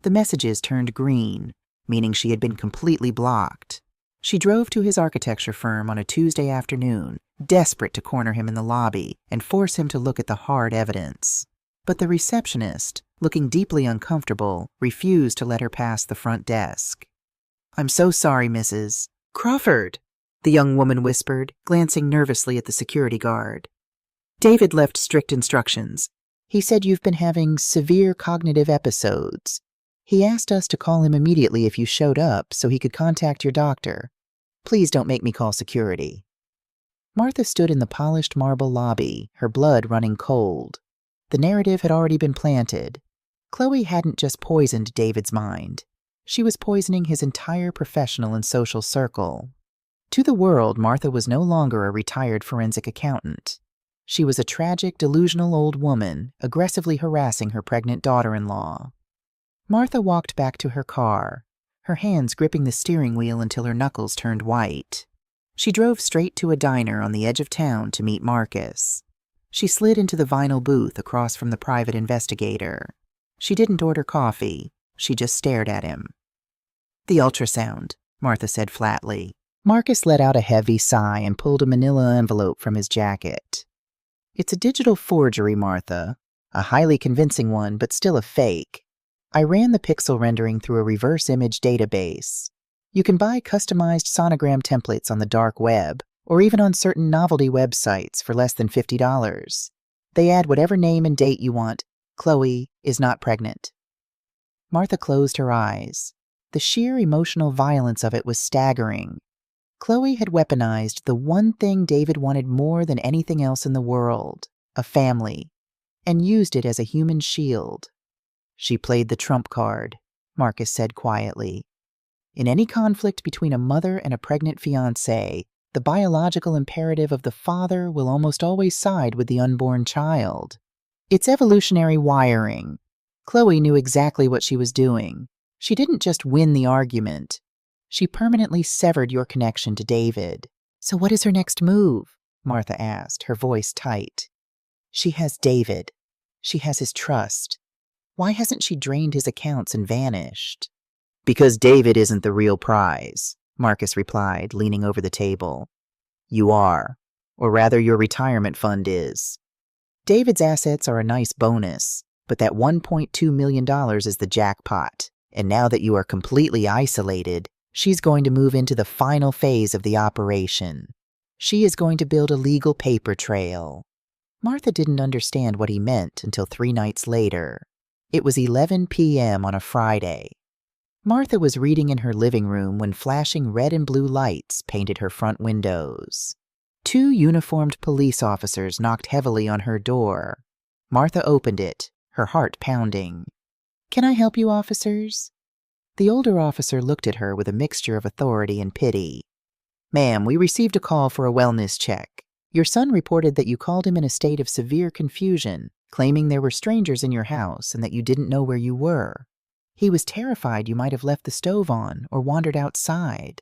The messages turned green, meaning she had been completely blocked. She drove to his architecture firm on a Tuesday afternoon, desperate to corner him in the lobby and force him to look at the hard evidence. But the receptionist, looking deeply uncomfortable, refused to let her pass the front desk. "I'm so sorry, Mrs. Crawford," the young woman whispered, glancing nervously at the security guard. "David left strict instructions. He said you've been having severe cognitive episodes. He asked us to call him immediately if you showed up so he could contact your doctor. Please don't make me call security." Martha stood in the polished marble lobby, her blood running cold. The narrative had already been planted. Chloe hadn't just poisoned David's mind. She was poisoning his entire professional and social circle. To the world, Martha was no longer a retired forensic accountant. She was a tragic, delusional old woman, aggressively harassing her pregnant daughter-in-law. Martha walked back to her car, her hands gripping the steering wheel until her knuckles turned white. She drove straight to a diner on the edge of town to meet Marcus. She slid into the vinyl booth across from the private investigator. She didn't order coffee. She just stared at him. "The ultrasound," Martha said flatly. Marcus let out a heavy sigh and pulled a manila envelope from his jacket. "It's a digital forgery, Martha. A highly convincing one, but still a fake. I ran the pixel rendering through a reverse image database. You can buy customized sonogram templates on the dark web, or even on certain novelty websites for less than $50. They add whatever name and date you want. Chloe is not pregnant." Martha closed her eyes. The sheer emotional violence of it was staggering. Chloe had weaponized the one thing David wanted more than anything else in the world, a family, and used it as a human shield. "She played the trump card," Marcus said quietly. "In any conflict between a mother and a pregnant fiancé, the biological imperative of the father will almost always side with the unborn child. It's evolutionary wiring. Chloe knew exactly what she was doing. She didn't just win the argument. She permanently severed your connection to David." "So what is her next move?" Martha asked, her voice tight. "She has David. She has his trust. Why hasn't she drained his accounts and vanished?" "Because David isn't the real prize," Marcus replied, leaning over the table. "You are. Or rather, your retirement fund is. David's assets are a nice bonus, but that $1.2 million is the jackpot. And now that you are completely isolated, she's going to move into the final phase of the operation. She is going to build a legal paper trail." Martha didn't understand what he meant until 3 nights later. It was 11 p.m. on a Friday. Martha was reading in her living room when flashing red and blue lights painted her front windows. 2 uniformed police officers knocked heavily on her door. Martha opened it, her heart pounding. "Can I help you, officers?" The older officer looked at her with a mixture of authority and pity. "Ma'am, we received a call for a wellness check. Your son reported that you called him in a state of severe confusion, claiming there were strangers in your house and that you didn't know where you were. He was terrified you might have left the stove on or wandered outside."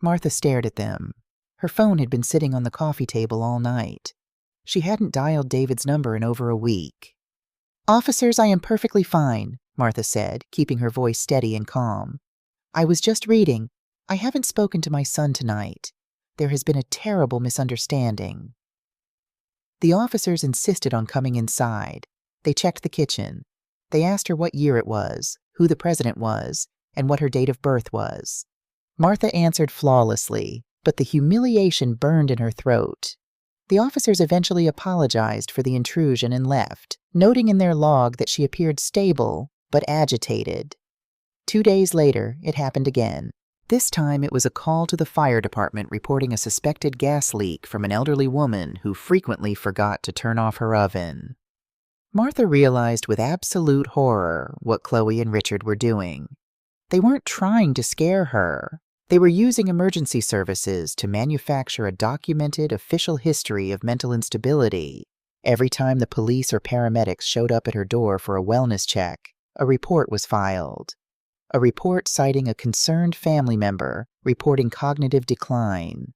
Martha stared at them. Her phone had been sitting on the coffee table all night. She hadn't dialed David's number in over a week. "Officers, I am perfectly fine," Martha said, keeping her voice steady and calm. "I was just reading. I haven't spoken to my son tonight. There has been a terrible misunderstanding." The officers insisted on coming inside. They checked the kitchen. They asked her what year it was, who the president was, and what her date of birth was. Martha answered flawlessly, but the humiliation burned in her throat. The officers eventually apologized for the intrusion and left, noting in their log that she appeared stable but agitated. 2 days later, it happened again. This time it was a call to the fire department reporting a suspected gas leak from an elderly woman who frequently forgot to turn off her oven. Martha realized with absolute horror what Chloe and Richard were doing. They weren't trying to scare her. They were using emergency services to manufacture a documented official history of mental instability. Every time the police or paramedics showed up at her door for a wellness check, a report was filed. A report citing a concerned family member reporting cognitive decline.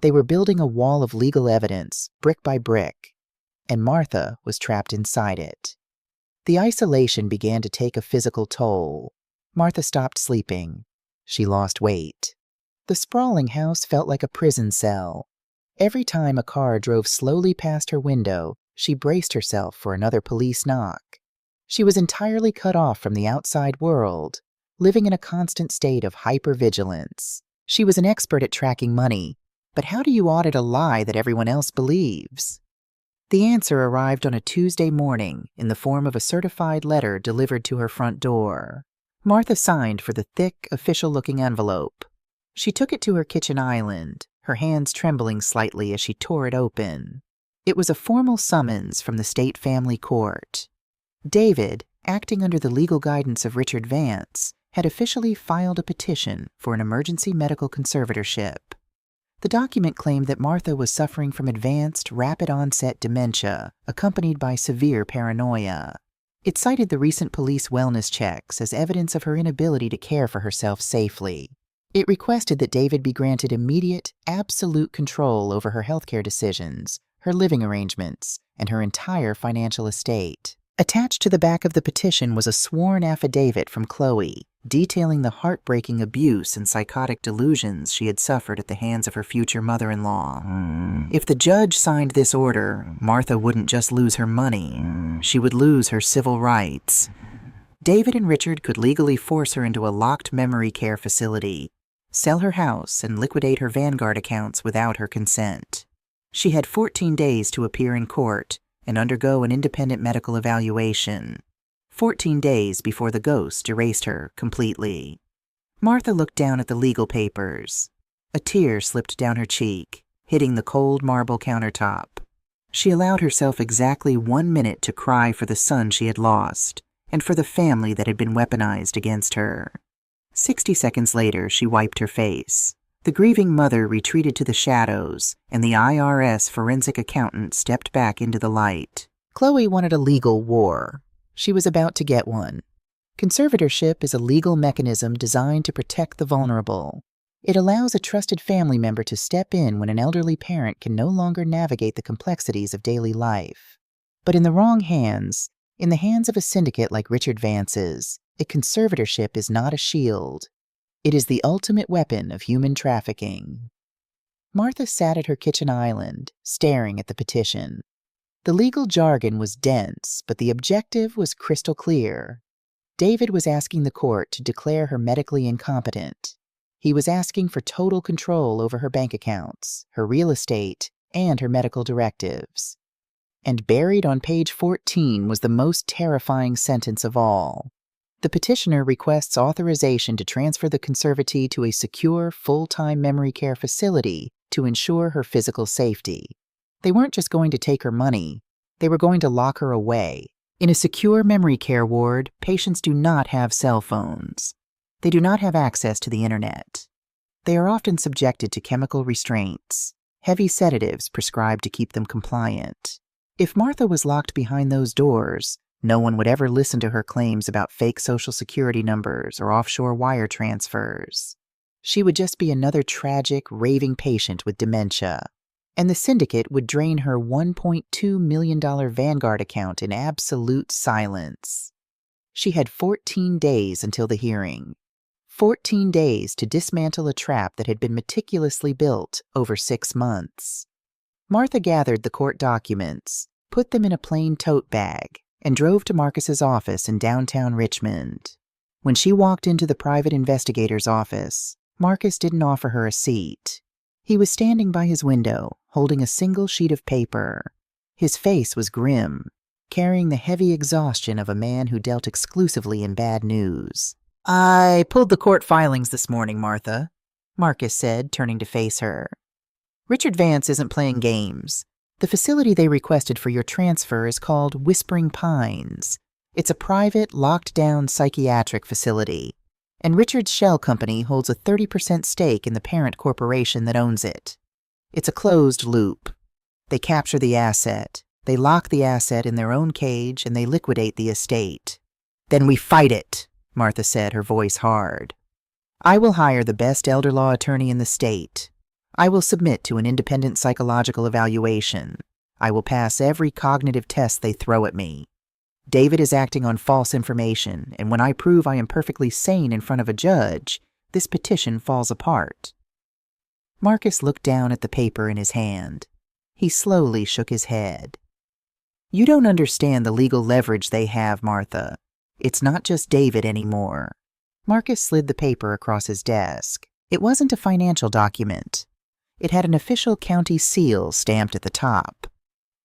They were building a wall of legal evidence, brick by brick, and Martha was trapped inside it. The isolation began to take a physical toll. Martha stopped sleeping. She lost weight. The sprawling house felt like a prison cell. Every time a car drove slowly past her window, she braced herself for another police knock. She was entirely cut off from the outside world, living in a constant state of hypervigilance. She was an expert at tracking money, but how do you audit a lie that everyone else believes? The answer arrived on a Tuesday morning in the form of a certified letter delivered to her front door. Martha signed for the thick, official-looking envelope. She took it to her kitchen island, her hands trembling slightly as she tore it open. It was a formal summons from the state family court. David, acting under the legal guidance of Richard Vance, had officially filed a petition for an emergency medical conservatorship. The document claimed that Martha was suffering from advanced, rapid-onset dementia, accompanied by severe paranoia. It cited the recent police wellness checks as evidence of her inability to care for herself safely. It requested that David be granted immediate, absolute control over her healthcare decisions, her living arrangements, and her entire financial estate. Attached to the back of the petition was a sworn affidavit from Chloe, detailing the heartbreaking abuse and psychotic delusions she had suffered at the hands of her future mother-in-law. If the judge signed this order, Martha wouldn't just lose her money, she would lose her civil rights. David and Richard could legally force her into a locked memory care facility, sell her house, and liquidate her Vanguard accounts without her consent. She had 14 days to appear in court and undergo an independent medical evaluation. 14 days before the ghost erased her completely. Martha looked down at the legal papers. A tear slipped down her cheek, hitting the cold marble countertop. She allowed herself exactly 1 minute to cry for the son she had lost, and for the family that had been weaponized against her. 60 seconds later, she wiped her face. The grieving mother retreated to the shadows, and the IRS forensic accountant stepped back into the light. Chloe wanted a legal war. She was about to get one. Conservatorship is a legal mechanism designed to protect the vulnerable. It allows a trusted family member to step in when an elderly parent can no longer navigate the complexities of daily life. But in the wrong hands, in the hands of a syndicate like Richard Vance's, a conservatorship is not a shield. It is the ultimate weapon of human trafficking. Martha sat at her kitchen island, staring at the petition. The legal jargon was dense, but the objective was crystal clear. David was asking the court to declare her medically incompetent. He was asking for total control over her bank accounts, her real estate, and her medical directives. And buried on page 14 was the most terrifying sentence of all. The petitioner requests authorization to transfer the conservatee to a secure, full-time memory care facility to ensure her physical safety. They weren't just going to take her money, they were going to lock her away. In a secure memory care ward, patients do not have cell phones. They do not have access to the internet. They are often subjected to chemical restraints, heavy sedatives prescribed to keep them compliant. If Martha was locked behind those doors, no one would ever listen to her claims about fake Social Security numbers or offshore wire transfers. She would just be another tragic, raving patient with dementia, and the syndicate would drain her $1.2 million Vanguard account in absolute silence. She had 14 days until the hearing. 14 days to dismantle a trap that had been meticulously built over 6 months. Martha gathered the court documents, put them in a plain tote bag, and drove to Marcus's office in downtown Richmond. When she walked into the private investigator's office, Marcus didn't offer her a seat. He was standing by his window, holding a single sheet of paper. His face was grim, carrying the heavy exhaustion of a man who dealt exclusively in bad news. I pulled the court filings this morning, Martha, Marcus said, turning to face her. Richard Vance isn't playing games. The facility they requested for your transfer is called Whispering Pines. It's a private, locked-down psychiatric facility, and Richard's shell company holds a 30% stake in the parent corporation that owns it. It's a closed loop. They capture the asset, they lock the asset in their own cage, and they liquidate the estate. Then we fight it, Martha said, her voice hard. I will hire the best elder law attorney in the state. I will submit to an independent psychological evaluation. I will pass every cognitive test they throw at me. David is acting on false information, and when I prove I am perfectly sane in front of a judge, this petition falls apart. Marcus looked down at the paper in his hand. He slowly shook his head. You don't understand the legal leverage they have, Martha. It's not just David anymore. Marcus slid the paper across his desk. It wasn't a financial document. It had an official county seal stamped at the top.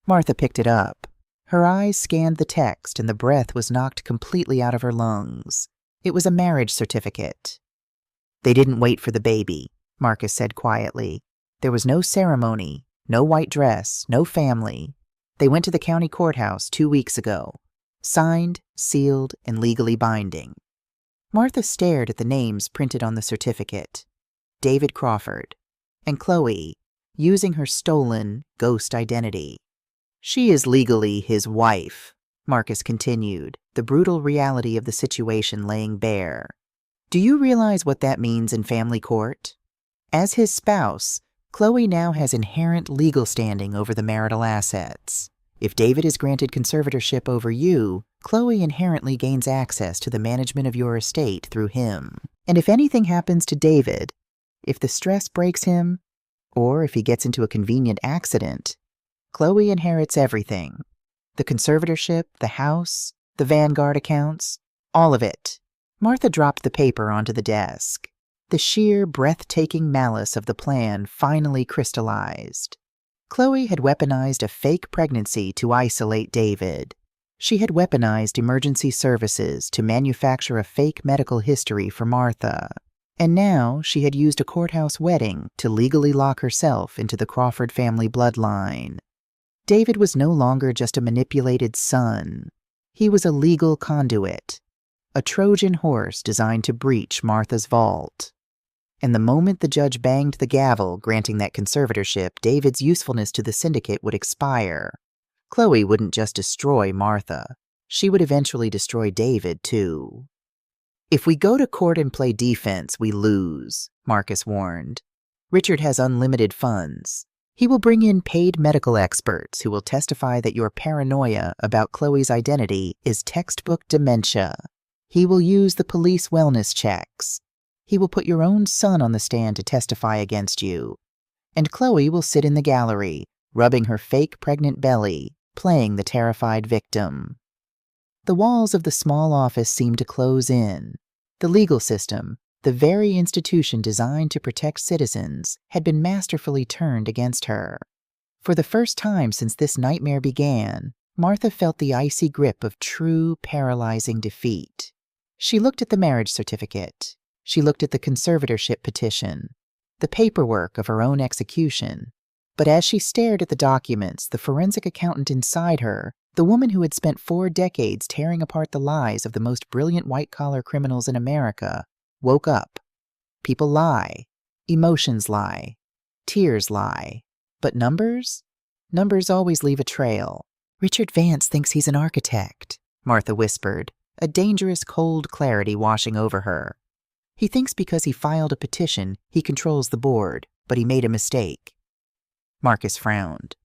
Martha picked it up. Her eyes scanned the text, and the breath was knocked completely out of her lungs. It was a marriage certificate. They didn't wait for the baby, Marcus said quietly. There was no ceremony, no white dress, no family. They went to the county courthouse 2 weeks ago. Signed, sealed, and legally binding. Martha stared at the names printed on the certificate. David Crawford. And Chloe, using her stolen ghost identity. She is legally his wife, Marcus continued, the brutal reality of the situation laying bare. Do you realize what that means in family court? As his spouse, Chloe now has inherent legal standing over the marital assets. If David is granted conservatorship over you, Chloe inherently gains access to the management of your estate through him. And if anything happens to David, if the stress breaks him, or if he gets into a convenient accident, Chloe inherits everything. The conservatorship, the house, the Vanguard accounts, all of it. Martha dropped the paper onto the desk. The sheer, breathtaking malice of the plan finally crystallized. Chloe had weaponized a fake pregnancy to isolate David. She had weaponized emergency services to manufacture a fake medical history for Martha. And now she had used a courthouse wedding to legally lock herself into the Crawford family bloodline. David was no longer just a manipulated son. He was a legal conduit, a Trojan horse designed to breach Martha's vault. And the moment the judge banged the gavel granting that conservatorship, David's usefulness to the syndicate would expire. Chloe wouldn't just destroy Martha. She would eventually destroy David, too. If we go to court and play defense, we lose, Marcus warned. Richard has unlimited funds. He will bring in paid medical experts who will testify that your paranoia about Chloe's identity is textbook dementia. He will use the police wellness checks. He will put your own son on the stand to testify against you. And Chloe will sit in the gallery, rubbing her fake pregnant belly, playing the terrified victim. The walls of the small office seemed to close in. The legal system, the very institution designed to protect citizens, had been masterfully turned against her. For the first time since this nightmare began, Martha felt the icy grip of true, paralyzing defeat. She looked at the marriage certificate. She looked at the conservatorship petition, the paperwork of her own execution. But as she stared at the documents, the forensic accountant inside her, the woman who had spent 4 decades tearing apart the lies of the most brilliant white-collar criminals in America, woke up. People lie. Emotions lie. Tears lie. But numbers? Numbers always leave a trail. Richard Vance thinks he's an architect, Martha whispered, a dangerous cold clarity washing over her. He thinks because he filed a petition, he controls the board, but he made a mistake. Marcus frowned.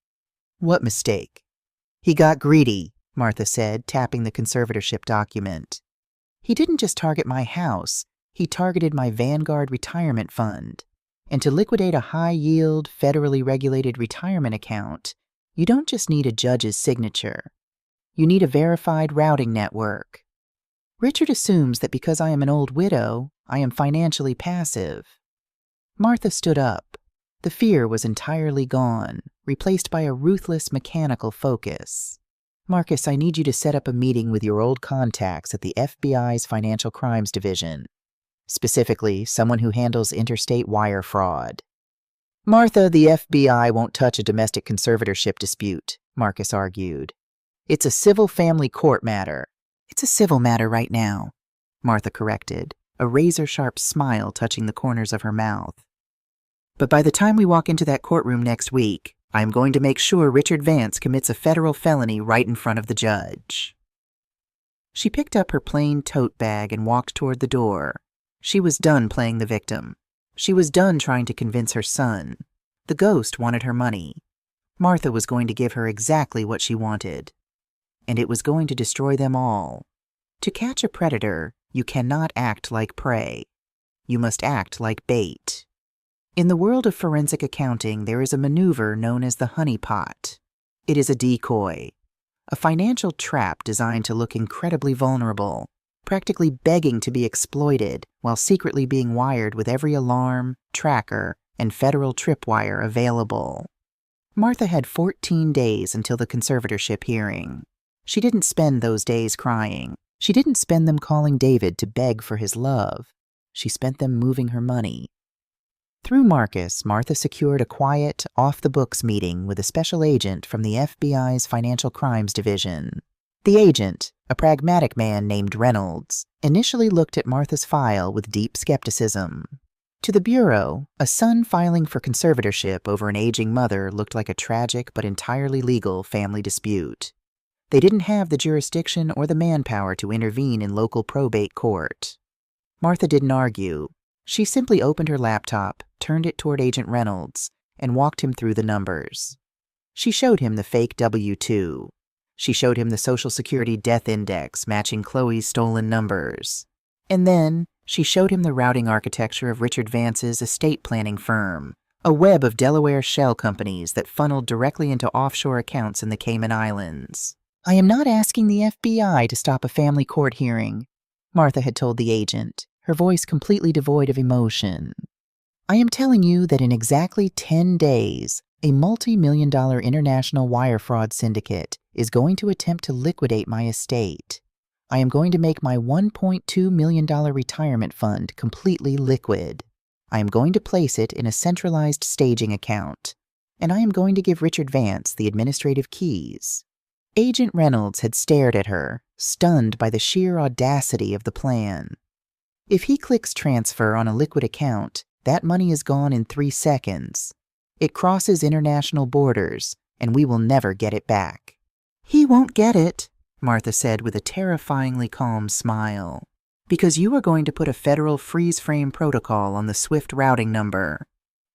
What mistake? He got greedy, Martha said, tapping the conservatorship document. He didn't just target my house, he targeted my Vanguard retirement fund. And to liquidate a high-yield, federally regulated retirement account, you don't just need a judge's signature. You need a verified routing network. Richard assumes that because I am an old widow, I am financially passive. Martha stood up. The fear was entirely gone, replaced by a ruthless mechanical focus. Marcus, I need you to set up a meeting with your old contacts at the FBI's Financial Crimes Division. Specifically, someone who handles interstate wire fraud. Martha, the FBI won't touch a domestic conservatorship dispute, Marcus argued. It's a civil family court matter. It's a civil matter right now, Martha corrected, a razor-sharp smile touching the corners of her mouth. But by the time we walk into that courtroom next week, I am going to make sure Richard Vance commits a federal felony right in front of the judge. She picked up her plain tote bag and walked toward the door. She was done playing the victim. She was done trying to convince her son. The ghost wanted her money. Martha was going to give her exactly what she wanted. And it was going to destroy them all. To catch a predator, you cannot act like prey. You must act like bait. In the world of forensic accounting, there is a maneuver known as the honeypot. It is a decoy, a financial trap designed to look incredibly vulnerable, practically begging to be exploited while secretly being wired with every alarm, tracker, and federal tripwire available. Martha had 14 days until the conservatorship hearing. She didn't spend those days crying. She didn't spend them calling David to beg for his love. She spent them moving her money. Through Marcus, Martha secured a quiet, off-the-books meeting with a special agent from the FBI's Financial Crimes Division. The agent, a pragmatic man named Reynolds, initially looked at Martha's file with deep skepticism. To the Bureau, a son filing for conservatorship over an aging mother looked like a tragic but entirely legal family dispute. They didn't have the jurisdiction or the manpower to intervene in local probate court. Martha didn't argue. She simply opened her laptop, turned it toward Agent Reynolds, and walked him through the numbers. She showed him the fake W-2. She showed him the Social Security death index matching Chloe's stolen numbers. And then she showed him the routing architecture of Richard Vance's estate planning firm, a web of Delaware shell companies that funneled directly into offshore accounts in the Cayman Islands. I am not asking the FBI to stop a family court hearing, Martha had told the agent, her voice completely devoid of emotion. I am telling you that in exactly 10 days, a multi-million-dollar international wire fraud syndicate is going to attempt to liquidate my estate. I am going to make my $1.2 million retirement fund completely liquid. I am going to place it in a centralized staging account. And I am going to give Richard Vance the administrative keys. Agent Reynolds had stared at her, stunned by the sheer audacity of the plan. If he clicks transfer on a liquid account, that money is gone in 3 seconds. It crosses international borders, and we will never get it back. He won't get it, Martha said with a terrifyingly calm smile, because you are going to put a federal freeze-frame protocol on the SWIFT routing number.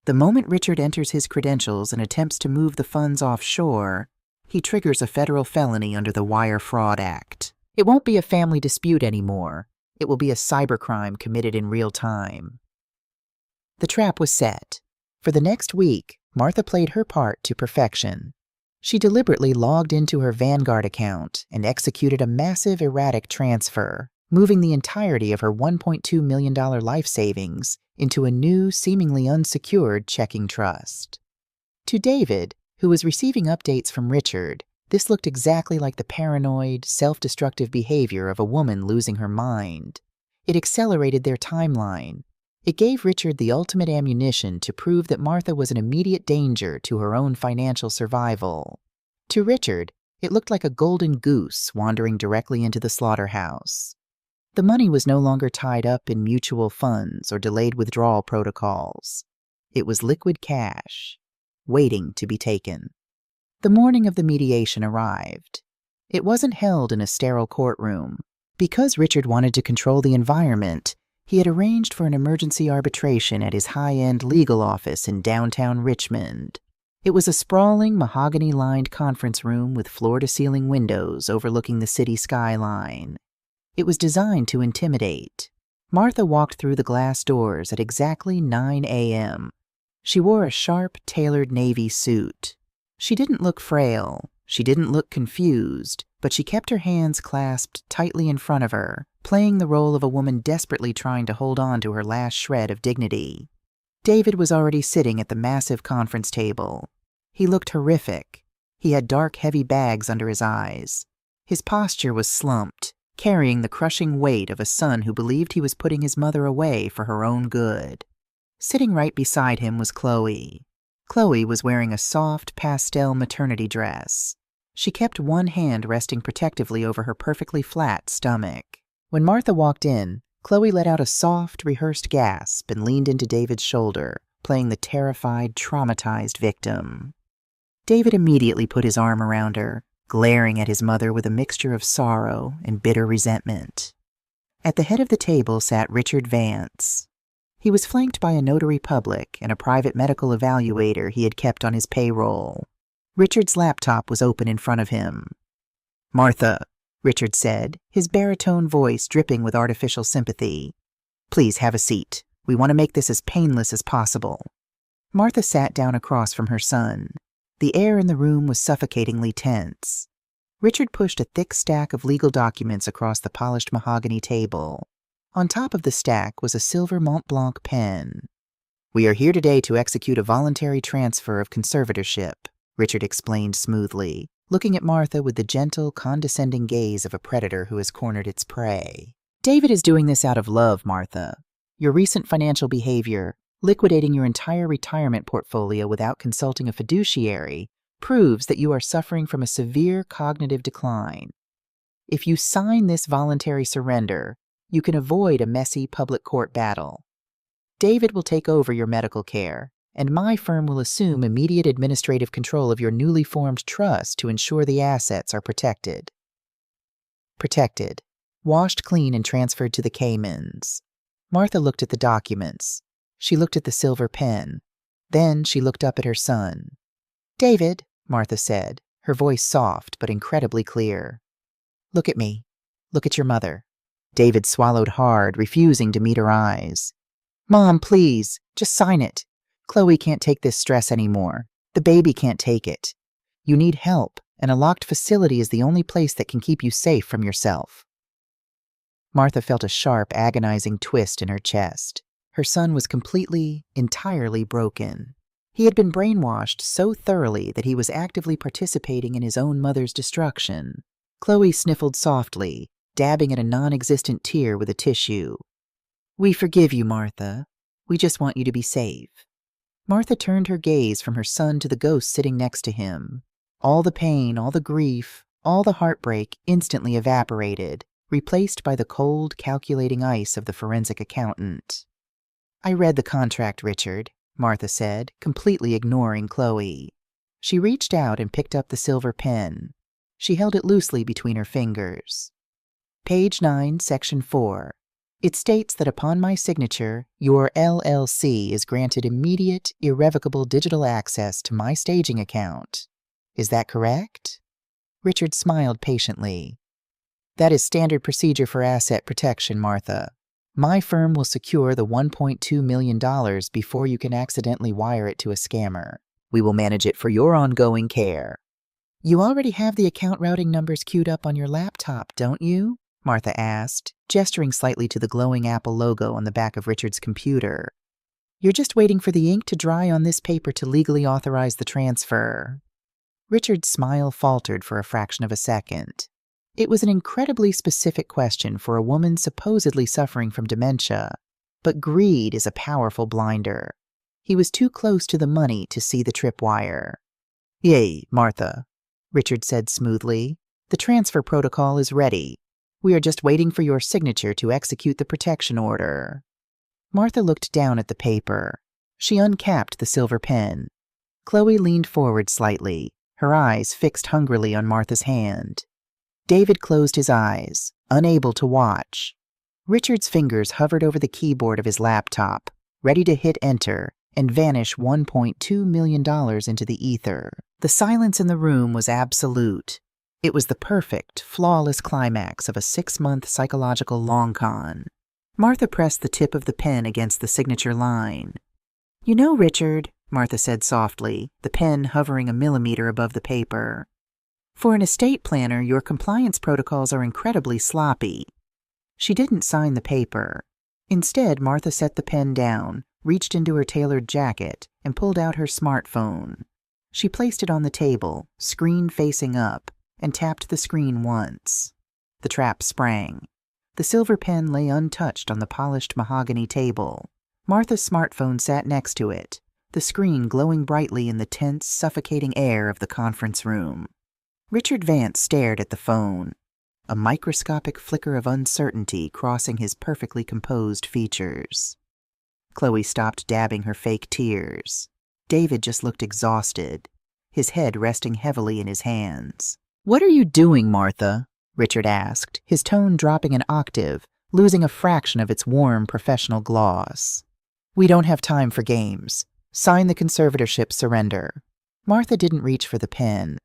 The moment Richard enters his credentials and attempts to move the funds offshore, he triggers a federal felony under the Wire Fraud Act. It won't be a family dispute anymore. It will be a cybercrime committed in real time. The trap was set. For the next week, Martha played her part to perfection. She deliberately logged into her Vanguard account and executed a massive erratic transfer, moving the entirety of her $1.2 million life savings into a new, seemingly unsecured checking trust. To David, who was receiving updates from Richard, this looked exactly like the paranoid, self-destructive behavior of a woman losing her mind. It accelerated their timeline. It gave Richard the ultimate ammunition to prove that Martha was an immediate danger to her own financial survival. To Richard, it looked like a golden goose wandering directly into the slaughterhouse. The money was no longer tied up in mutual funds or delayed withdrawal protocols. It was liquid cash, waiting to be taken. The morning of the mediation arrived. It wasn't held in a sterile courtroom. Because Richard wanted to control the environment, he had arranged for an emergency arbitration at his high-end legal office in downtown Richmond. It was a sprawling, mahogany-lined conference room with floor-to-ceiling windows overlooking the city skyline. It was designed to intimidate. Martha walked through the glass doors at exactly 9 a.m. She wore a sharp, tailored navy suit. She didn't look frail. She didn't look confused, but she kept her hands clasped tightly in front of her, playing the role of a woman desperately trying to hold on to her last shred of dignity. David was already sitting at the massive conference table. He looked horrific. He had dark, heavy bags under his eyes. His posture was slumped, carrying the crushing weight of a son who believed he was putting his mother away for her own good. Sitting right beside him was Chloe. Chloe was wearing a soft, pastel maternity dress. She kept one hand resting protectively over her perfectly flat stomach. When Martha walked in, Chloe let out a soft, rehearsed gasp and leaned into David's shoulder, playing the terrified, traumatized victim. David immediately put his arm around her, glaring at his mother with a mixture of sorrow and bitter resentment. At the head of the table sat Richard Vance. He was flanked by a notary public and a private medical evaluator he had kept on his payroll. Richard's laptop was open in front of him. "Martha," Richard said, his baritone voice dripping with artificial sympathy. "Please have a seat. We want to make this as painless as possible." Martha sat down across from her son. The air in the room was suffocatingly tense. Richard pushed a thick stack of legal documents across the polished mahogany table. On top of the stack was a silver Mont Blanc pen. "We are here today to execute a voluntary transfer of conservatorship," Richard explained smoothly, looking at Martha with the gentle, condescending gaze of a predator who has cornered its prey. "David is doing this out of love, Martha. Your recent financial behavior, liquidating your entire retirement portfolio without consulting a fiduciary, proves that you are suffering from a severe cognitive decline. If you sign this voluntary surrender, you can avoid a messy public court battle. David will take over your medical care, and my firm will assume immediate administrative control of your newly formed trust to ensure the assets are protected." Protected, washed clean and transferred to the Caymans. Martha looked at the documents. She looked at the silver pen. Then she looked up at her son. "David," Martha said, her voice soft but incredibly clear. "Look at me. Look at your mother." David swallowed hard, refusing to meet her eyes. "Mom, please, just sign it. Chloe can't take this stress anymore. The baby can't take it. You need help, and a locked facility is the only place that can keep you safe from yourself." Martha felt a sharp, agonizing twist in her chest. Her son was completely, entirely broken. He had been brainwashed so thoroughly that he was actively participating in his own mother's destruction. Chloe sniffled softly, dabbing at a non-existent tear with a tissue. "We forgive you, Martha. We just want you to be safe." Martha turned her gaze from her son to the ghost sitting next to him. All the pain, all the grief, all the heartbreak instantly evaporated, replaced by the cold, calculating ice of the forensic accountant. "I read the contract, Richard," Martha said, completely ignoring Chloe. She reached out and picked up the silver pen. She held it loosely between her fingers. "Page 9, Section 4. It states that upon my signature, your LLC is granted immediate, irrevocable digital access to my staging account. Is that correct?" Richard smiled patiently. "That is standard procedure for asset protection, Martha. My firm will secure the $1.2 million before you can accidentally wire it to a scammer. We will manage it for your ongoing care." "You already have the account routing numbers queued up on your laptop, don't you?" Martha asked, gesturing slightly to the glowing Apple logo on the back of Richard's computer. "You're just waiting for the ink to dry on this paper to legally authorize the transfer." Richard's smile faltered for a fraction of a second. It was an incredibly specific question for a woman supposedly suffering from dementia, but greed is a powerful blinder. He was too close to the money to see the tripwire. "Yay, Martha," Richard said smoothly. "The transfer protocol is ready. We are just waiting for your signature to execute the protection order." Martha looked down at the paper. She uncapped the silver pen. Chloe leaned forward slightly, her eyes fixed hungrily on Martha's hand. David closed his eyes, unable to watch. Richard's fingers hovered over the keyboard of his laptop, ready to hit enter and vanish $1.2 million into the ether. The silence in the room was absolute. It was the perfect, flawless climax of a 6-month psychological long con. Martha pressed the tip of the pen against the signature line. "You know, Richard," Martha said softly, the pen hovering a millimeter above the paper, "for an estate planner, your compliance protocols are incredibly sloppy." She didn't sign the paper. Instead, Martha set the pen down, reached into her tailored jacket, and pulled out her smartphone. She placed it on the table, screen facing up, and tapped the screen once. The trap sprang. The silver pen lay untouched on the polished mahogany table. Martha's smartphone sat next to it, the screen glowing brightly in the tense, suffocating air of the conference room. Richard Vance stared at the phone, a microscopic flicker of uncertainty crossing his perfectly composed features. Chloe stopped dabbing her fake tears. David just looked exhausted, his head resting heavily in his hands. "What are you doing, Martha?" Richard asked, his tone dropping an octave, losing a fraction of its warm professional gloss. "We don't have time for games. Sign the conservatorship surrender." Martha didn't reach for the pen.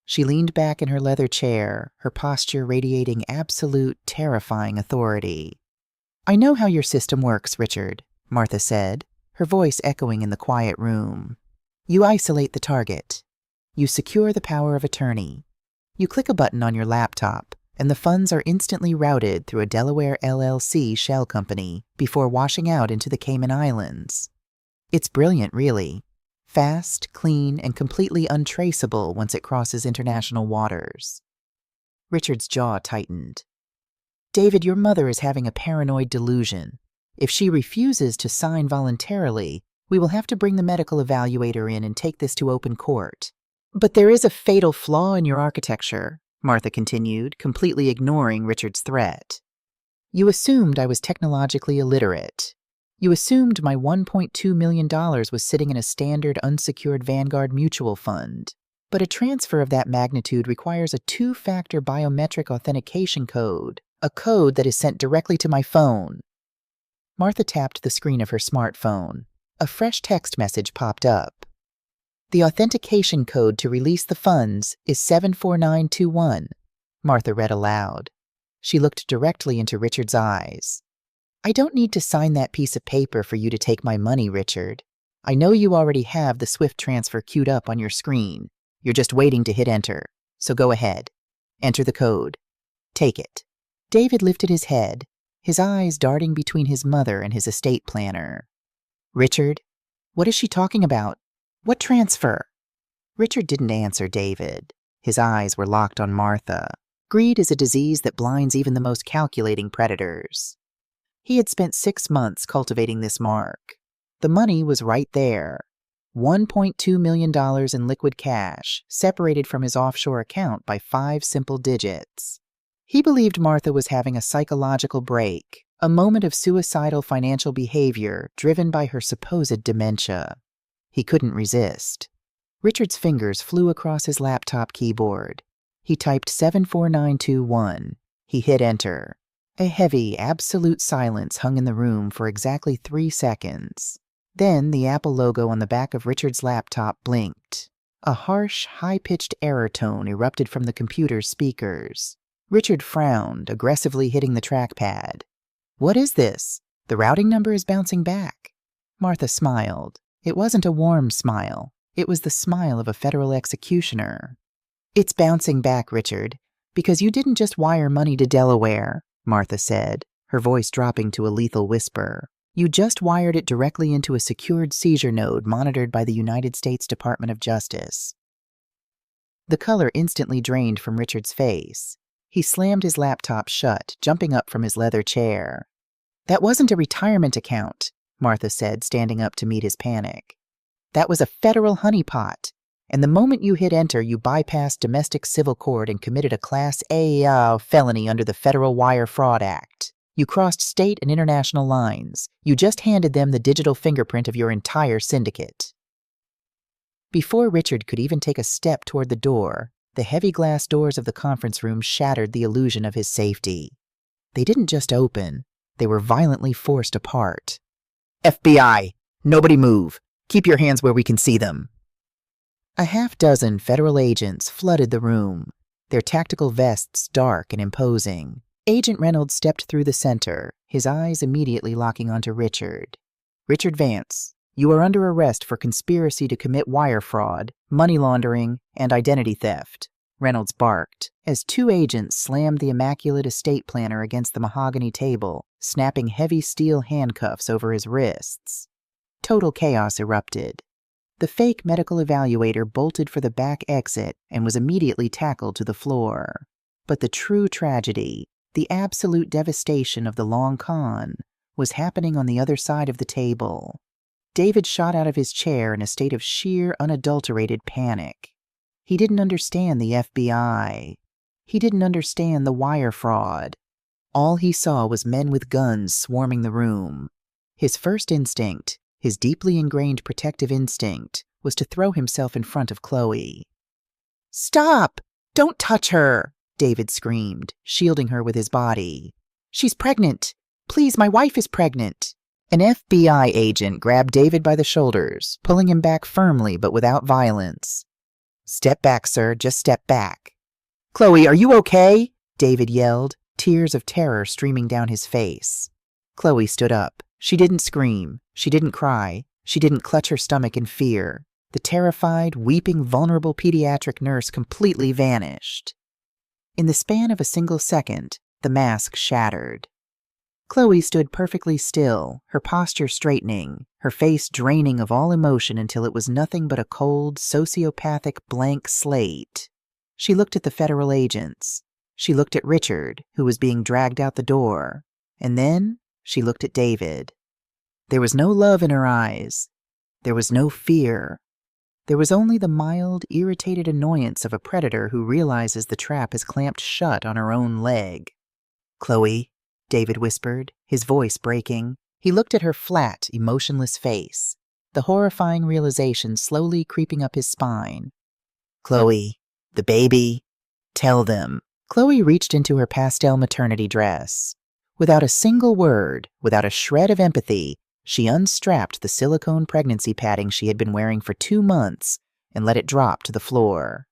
She leaned back in her leather chair, her posture radiating absolute, terrifying authority. "I know how your system works, Richard," Martha said, her voice echoing in the quiet room. "You isolate the target. You secure the power of attorney. You click a button on your laptop, and the funds are instantly routed through a Delaware LLC shell company before washing out into the Cayman Islands. It's brilliant, really. Fast, clean, and completely untraceable once it crosses international waters." Richard's jaw tightened. "David, your mother is having a paranoid delusion. If she refuses to sign voluntarily, we will have to bring the medical evaluator in and take this to open court." "But there is a fatal flaw in your architecture," Martha continued, completely ignoring Richard's threat. "You assumed I was technologically illiterate. You assumed my $1.2 million was sitting in a standard unsecured Vanguard mutual fund. But a transfer of that magnitude requires a two-factor biometric authentication code, a code that is sent directly to my phone." Martha tapped the screen of her smartphone. A fresh text message popped up. "The authentication code to release the funds is 74921, Martha read aloud. She looked directly into Richard's eyes. "I don't need to sign that piece of paper for you to take my money, Richard. I know you already have the SWIFT transfer queued up on your screen. You're just waiting to hit enter. So go ahead. Enter the code. Take it." David lifted his head, his eyes darting between his mother and his estate planner. "Richard, what is she talking about? What transfer?" Richard didn't answer David. His eyes were locked on Martha. Greed is a disease that blinds even the most calculating predators. He had spent 6 months cultivating this mark. The money was right there. $1.2 million in liquid cash, separated from his offshore account by 5 simple digits. He believed Martha was having a psychological break, a moment of suicidal financial behavior driven by her supposed dementia. He couldn't resist. Richard's fingers flew across his laptop keyboard. He typed 74921. He hit enter. A heavy, absolute silence hung in the room for exactly 3 seconds. Then the Apple logo on the back of Richard's laptop blinked. A harsh, high-pitched error tone erupted from the computer's speakers. Richard frowned, aggressively hitting the trackpad. "What is this? The routing number is bouncing back." Martha smiled. It wasn't a warm smile. It was the smile of a federal executioner. "It's bouncing back, Richard, because you didn't just wire money to Delaware," Martha said, her voice dropping to a lethal whisper. "You just wired it directly into a secured seizure node monitored by the United States Department of Justice." The color instantly drained from Richard's face. He slammed his laptop shut, jumping up from his leather chair. "That wasn't a retirement account," Martha said, standing up to meet his panic. "That was a federal honeypot. And the moment you hit enter, you bypassed domestic civil court and committed a Class A felony under the Federal Wire Fraud Act. You crossed state and international lines. You just handed them the digital fingerprint of your entire syndicate." Before Richard could even take a step toward the door, the heavy glass doors of the conference room shattered the illusion of his safety. They didn't just open, they were violently forced apart. "FBI! Nobody move! Keep your hands where we can see them!" A half-dozen federal agents flooded the room, their tactical vests dark and imposing. Agent Reynolds stepped through the center, his eyes immediately locking onto Richard. "Richard Vance, you are under arrest for conspiracy to commit wire fraud, money laundering, and identity theft," Reynolds barked, as 2 agents slammed the immaculate estate planner against the mahogany table, snapping heavy steel handcuffs over his wrists. Total chaos erupted. The fake medical evaluator bolted for the back exit and was immediately tackled to the floor. But the true tragedy, the absolute devastation of the long con, was happening on the other side of the table. David shot out of his chair in a state of sheer, unadulterated panic. He didn't understand the FBI. He didn't understand the wire fraud. All he saw was men with guns swarming the room. His first instinct, his deeply ingrained protective instinct, was to throw himself in front of Chloe. "Stop! Don't touch her!" David screamed, shielding her with his body. "She's pregnant! Please, my wife is pregnant!" An FBI agent grabbed David by the shoulders, pulling him back firmly but without violence. "Step back, sir. Just step back." "Chloe, are you okay?" David yelled, tears of terror streaming down his face. Chloe stood up. She didn't scream. She didn't cry. She didn't clutch her stomach in fear. The terrified, weeping, vulnerable pediatric nurse completely vanished. In the span of a single second, the mask shattered. Chloe stood perfectly still, her posture straightening, her face draining of all emotion until it was nothing but a cold, sociopathic blank slate. She looked at the federal agents. She looked at Richard, who was being dragged out the door. And then she looked at David. There was no love in her eyes. There was no fear. There was only the mild, irritated annoyance of a predator who realizes the trap is clamped shut on her own leg. "Chloe," David whispered, his voice breaking. He looked at her flat, emotionless face, the horrifying realization slowly creeping up his spine. "Chloe, the baby, tell them." Chloe reached into her pastel maternity dress. Without a single word, without a shred of empathy, she unstrapped the silicone pregnancy padding she had been wearing for 2 months and let it drop to the floor.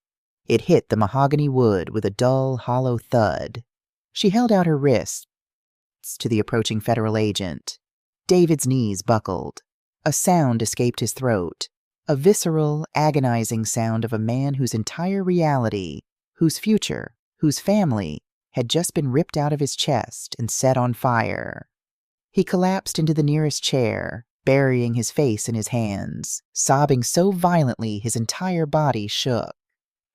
It hit the mahogany wood with a dull, hollow thud. She held out her wrists to the approaching federal agent. David's knees buckled. A sound escaped his throat, a visceral, agonizing sound of a man whose entire reality, whose future, whose family, had just been ripped out of his chest and set on fire. He collapsed into the nearest chair, burying his face in his hands, sobbing so violently his entire body shook.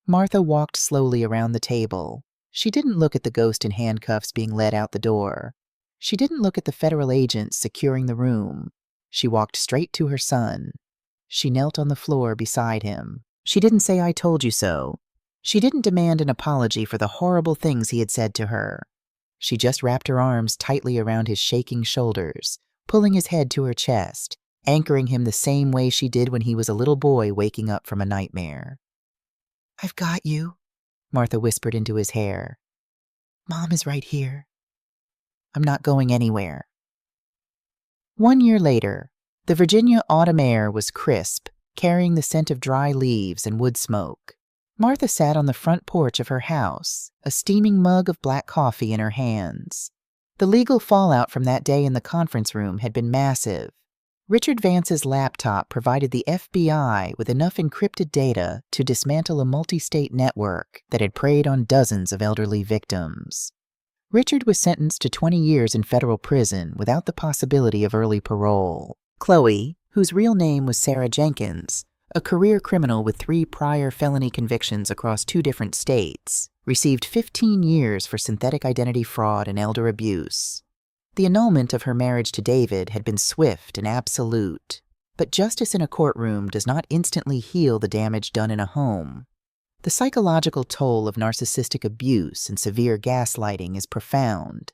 Martha walked slowly around the table. She didn't look at the ghost in handcuffs being led out the door. She didn't look at the federal agents securing the room. She walked straight to her son. She knelt on the floor beside him. She didn't say, "I told you so." She didn't demand an apology for the horrible things he had said to her. She just wrapped her arms tightly around his shaking shoulders, pulling his head to her chest, anchoring him the same way she did when he was a little boy waking up from a nightmare. "I've got you," Martha whispered into his hair. "Mom is right here. I'm not going anywhere." 1 year later, the Virginia autumn air was crisp, carrying the scent of dry leaves and wood smoke. Martha sat on the front porch of her house, a steaming mug of black coffee in her hands. The legal fallout from that day in the conference room had been massive. Richard Vance's laptop provided the FBI with enough encrypted data to dismantle a multi-state network that had preyed on dozens of elderly victims. Richard was sentenced to 20 years in federal prison without the possibility of early parole. Chloe, whose real name was Sarah Jenkins, a career criminal with 3 prior felony convictions across 2 different states, received 15 years for synthetic identity fraud and elder abuse. The annulment of her marriage to David had been swift and absolute, but justice in a courtroom does not instantly heal the damage done in a home. The psychological toll of narcissistic abuse and severe gaslighting is profound.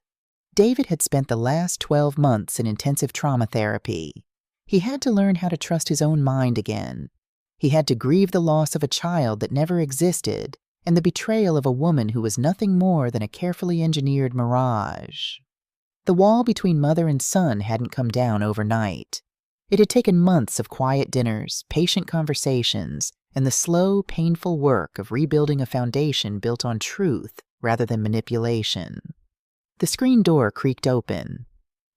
David had spent the last 12 months in intensive trauma therapy. He had to learn how to trust his own mind again. He had to grieve the loss of a child that never existed and the betrayal of a woman who was nothing more than a carefully engineered mirage. The wall between mother and son hadn't come down overnight. It had taken months of quiet dinners, patient conversations, and the slow, painful work of rebuilding a foundation built on truth rather than manipulation. The screen door creaked open.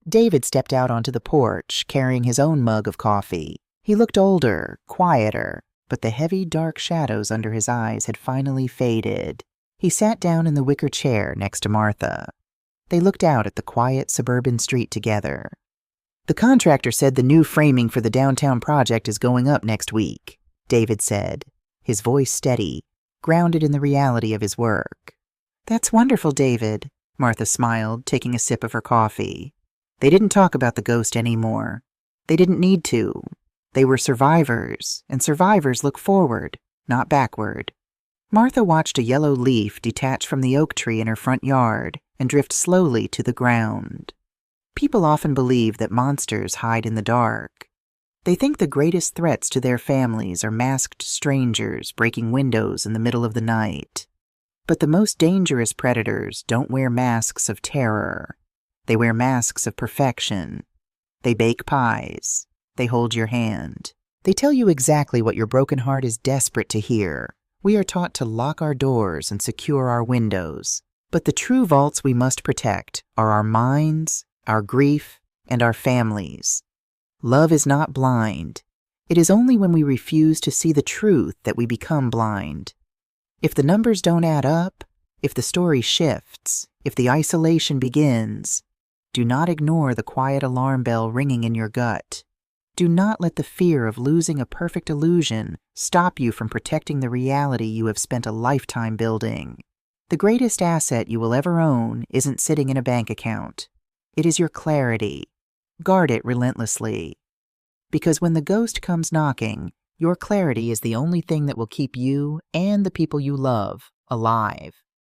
David stepped out onto the porch, carrying his own mug of coffee. He looked older, quieter, but the heavy, dark shadows under his eyes had finally faded. He sat down in the wicker chair next to Martha. They looked out at the quiet suburban street together. The contractor said the new framing for the downtown project is going up next week, David said, his voice steady, grounded in the reality of his work. That's wonderful, David, Martha smiled, taking a sip of her coffee. They didn't talk about the ghost anymore. They didn't need to. They were survivors, and survivors look forward, not backward. Martha watched a yellow leaf detach from the oak tree in her front yard and drift slowly to the ground. People often believe that monsters hide in the dark. They think the greatest threats to their families are masked strangers breaking windows in the middle of the night. But the most dangerous predators don't wear masks of terror. They wear masks of perfection. They bake pies. They hold your hand. They tell you exactly what your broken heart is desperate to hear. We are taught to lock our doors and secure our windows. But the true vaults we must protect are our minds, our grief, and our families. Love is not blind. It is only when we refuse to see the truth that we become blind. If the numbers don't add up, if the story shifts, if the isolation begins, do not ignore the quiet alarm bell ringing in your gut. Do not let the fear of losing a perfect illusion stop you from protecting the reality you have spent a lifetime building. The greatest asset you will ever own isn't sitting in a bank account. It is your clarity. Guard it relentlessly. Because when the ghost comes knocking, your clarity is the only thing that will keep you and the people you love alive.